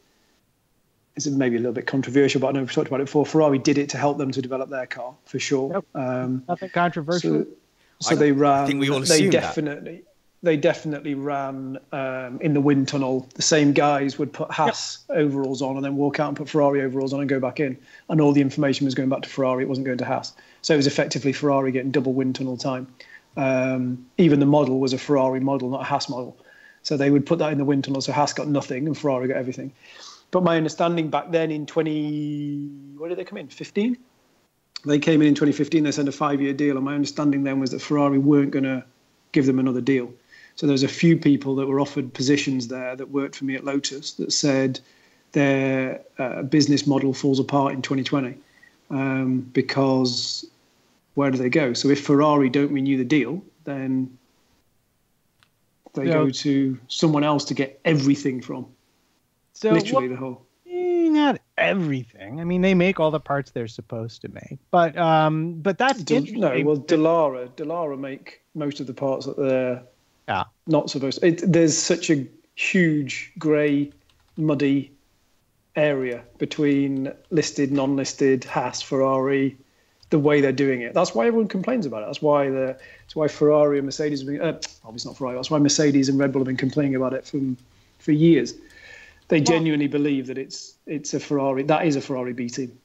It's maybe a little bit controversial, but I know we've talked about it before. Ferrari did it to help them to develop their car, for sure. Yep. Nothing controversial. So they ran. I think we all assumed that. They definitely ran in the wind tunnel. The same guys would put Haas overalls on and then walk out and put Ferrari overalls on and go back in. And all the information was going back to Ferrari. It wasn't going to Haas. So it was effectively Ferrari getting double wind tunnel time. Even the model was a Ferrari model, not a Haas model. So they would put that in the wind tunnel. So Haas got nothing and Ferrari got everything. But my understanding back then in when did they come in? 15? They came in 2015. They signed a 5-year deal. And my understanding then was that Ferrari weren't going to give them another deal. So there's a few people that were offered positions there that worked for me at Lotus that said their business model falls apart in 2020 because where do they go? So if Ferrari don't renew the deal, then they go to someone else to get everything from. So literally the whole. Not everything. I mean, they make all the parts they're supposed to make, but that's interesting. No, well, Dallara make most of the parts that they're not supposed to. There's such a huge grey, muddy area between listed, non-listed, Haas, Ferrari, the way they're doing it. That's why everyone complains about it. That's why Ferrari and Mercedes have been. Obviously not Ferrari. That's why Mercedes and Red Bull have been complaining about it for years. They genuinely believe that it's a Ferrari. That is a Ferrari B team.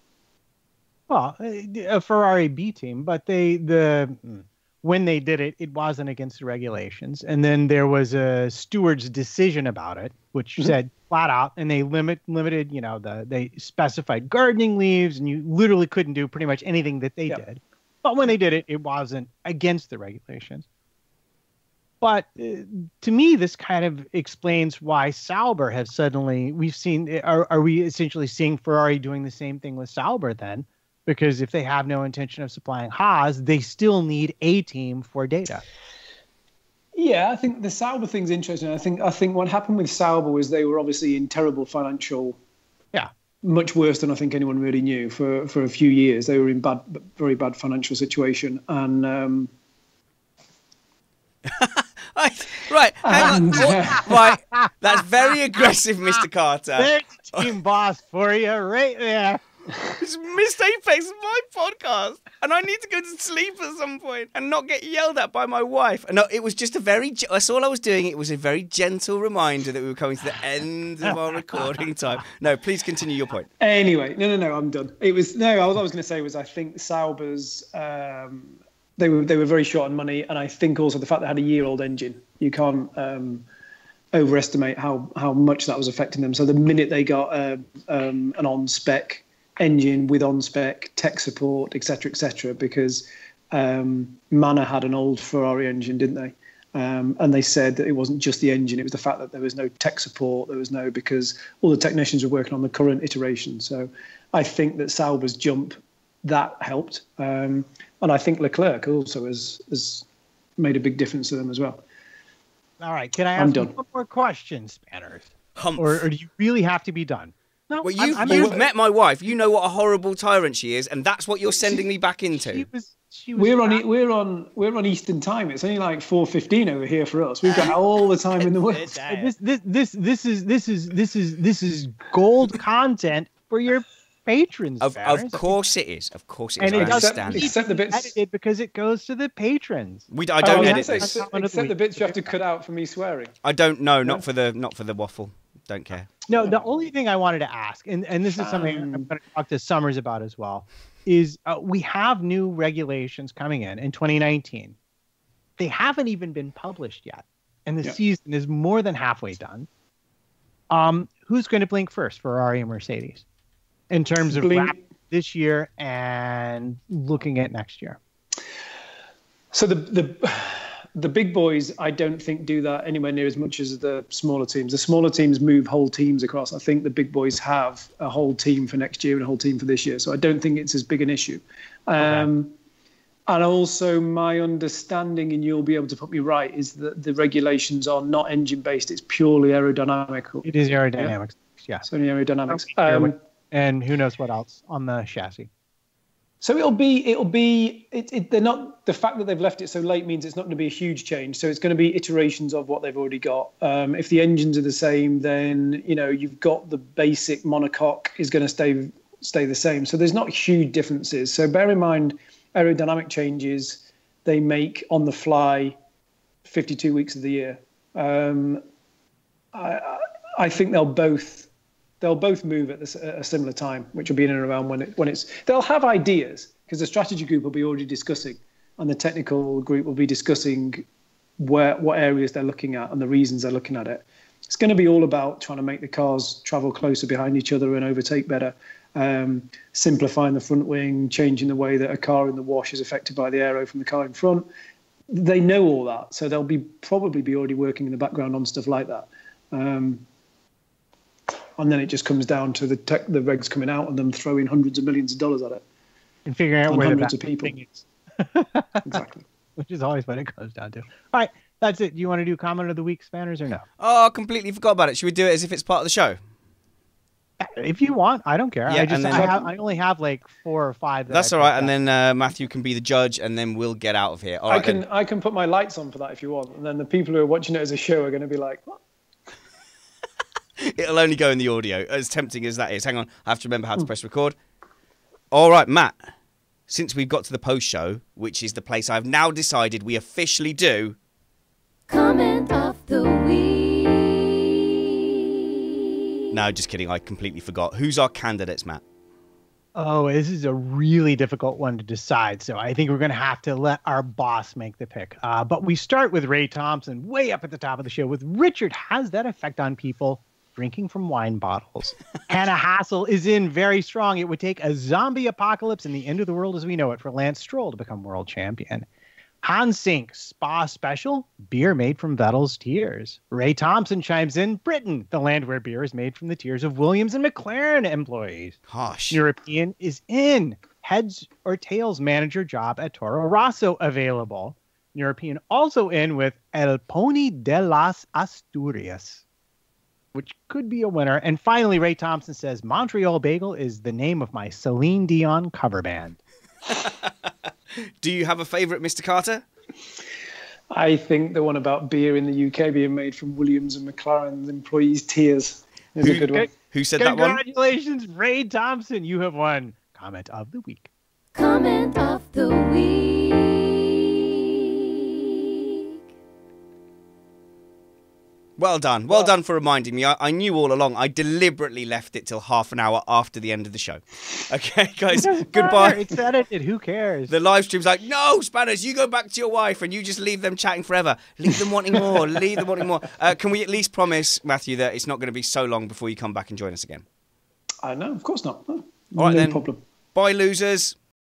Well, a Ferrari B team, but when they did it, it wasn't against the regulations. And then there was a steward's decision about it, which said flat out, and they limited, they specified gardening leaves, and you literally couldn't do pretty much anything that they did. But when they did it, it wasn't against the regulations. But to me, this kind of explains why Sauber have suddenly, are we essentially seeing Ferrari doing the same thing with Sauber then? Because if they have no intention of supplying Haas, they still need a team for data. Yeah, I think the Sauber thing's interesting. I think what happened with Sauber was they were obviously in terrible financial, much worse than I think anyone really knew for a few years. They were in very bad financial situation, and right, hang on. Right, that's very aggressive, Mr. Carter. There's team boss for you right there. It's Missed Apex is my podcast, and I need to go to sleep at some point and not get yelled at by my wife. No, it was just that's all I was doing. It was a very gentle reminder that we were coming to the end of our recording time. No, please continue your point. Anyway, no, I'm done. All I was going to say was I think Sauber's, they were very short on money, and I think also the fact they had a year-old engine. You can't overestimate how much that was affecting them. So the minute they got an on-spec engine with on-spec tech support, etc., because Manor had an old Ferrari engine, didn't they? And they said that it wasn't just the engine, it was the fact that there was no tech support, because all the technicians were working on the current iteration. So I think that Sauber's jump, that helped. And I think Leclerc also has made a big difference to them as well. All right, can I ask one more question, Spanners? Or do you really have to be done? No, well, you've met my wife. You know what a horrible tyrant she is, and that's what you're sending me back into. We're on Eastern time. It's only like 4:15 over here for us. We've got all the time in the world. This is gold content for your patrons. Of course it is. Of course it is. And I understand. Except the bits edited because it goes to the patrons. I don't edit this. Except the bits you have to cut out for me swearing. I don't know. Not for the waffle. Don't care. No, the only thing I wanted to ask, and this is something I'm going to talk to Summers about as well, is we have new regulations coming in 2019. They haven't even been published yet, and the season is more than halfway done. Who's going to blink first, Ferrari and Mercedes, in terms of this year and looking at next year? So the big boys, I don't think, do that anywhere near as much as the smaller teams. The smaller teams move whole teams across. I think the big boys have a whole team for next year and a whole team for this year. So I don't think it's as big an issue. And also my understanding, and you'll be able to put me right, is that the regulations are not engine-based. It's purely aerodynamical. It is aerodynamics, yeah. It's only aerodynamics. And who knows what else on the chassis. So they're not, the fact that they've left it so late means it's not going to be a huge change. So it's going to be iterations of what they've already got. If the engines are the same, then, you've got the basic monocoque is going to stay the same. So there's not huge differences. So bear in mind, aerodynamic changes, they make on the fly 52 weeks of the year. I think they'll both move at a similar time, which will be in and around when it's. They'll have ideas because the strategy group will be already discussing, and the technical group will be discussing what areas they're looking at and the reasons they're looking at it. It's going to be all about trying to make the cars travel closer behind each other and overtake better, simplifying the front wing, changing the way that a car in the wash is affected by the aero from the car in front. They know all that, so they'll probably be already working in the background on stuff like that. And then it just comes down to the regs coming out and them throwing hundreds of millions of dollars at it. And figuring out where hundreds of people. Is. Exactly. Which is always what it comes down to. All right, that's it. Do you want to do comment of the week, Spanners, or no? Oh, I completely forgot about it. Should we do it as if it's part of the show? If you want, I don't care. Yeah, I only have like 4 or 5. That's all right. And then Matthew can be the judge, and then we'll get out of here. All right, I can put my lights on for that if you want. And then the people who are watching it as a show are going to be like, what? It'll only go in the audio, as tempting as that is. Hang on, I have to remember how to press record. All right, Matt, since we've got to the post-show, which is the place I've now decided we officially do... Comment of the week. No, just kidding. I completely forgot. Who's our candidates, Matt? Oh, this is a really difficult one to decide. So I think we're going to have to let our boss make the pick. But we start with Ray Thompson, way up at the top of the show with Richard. Has that effect on people drinking from wine bottles? Hannah Hassel is in very strong. It would take a zombie apocalypse and the end of the world as we know it for Lance Stroll to become world champion. Hans Sink, spa special, beer made from Vettel's tears. Ray Thompson chimes in, Britain, the land where beer is made from the tears of Williams and McLaren employees. Harsh. European is in, heads or tails manager job at Toro Rosso available. European also in with El Pony de las Asturias, which could be a winner. And finally, Ray Thompson says, Montreal Bagel is the name of my Celine Dion cover band. Do you have a favourite, Mr. Carter? I think the one about beer in the UK being made from Williams and McLaren's employees' tears is a good one. Who said that one? Congratulations, Ray Thompson. You have won Comment of the Week. Comment of the week. Well done. Well done for reminding me. I knew all along. I deliberately left it till half an hour after the end of the show. Okay, guys, goodbye. It's edited. Who cares? The live stream's like, no, Spanners, you go back to your wife and you just leave them chatting forever. Leave them wanting more. Leave them wanting more. Can we at least promise, Matthew, that it's not going to be so long before you come back and join us again? No, of course not. No, All right, no then. problem. Bye, losers.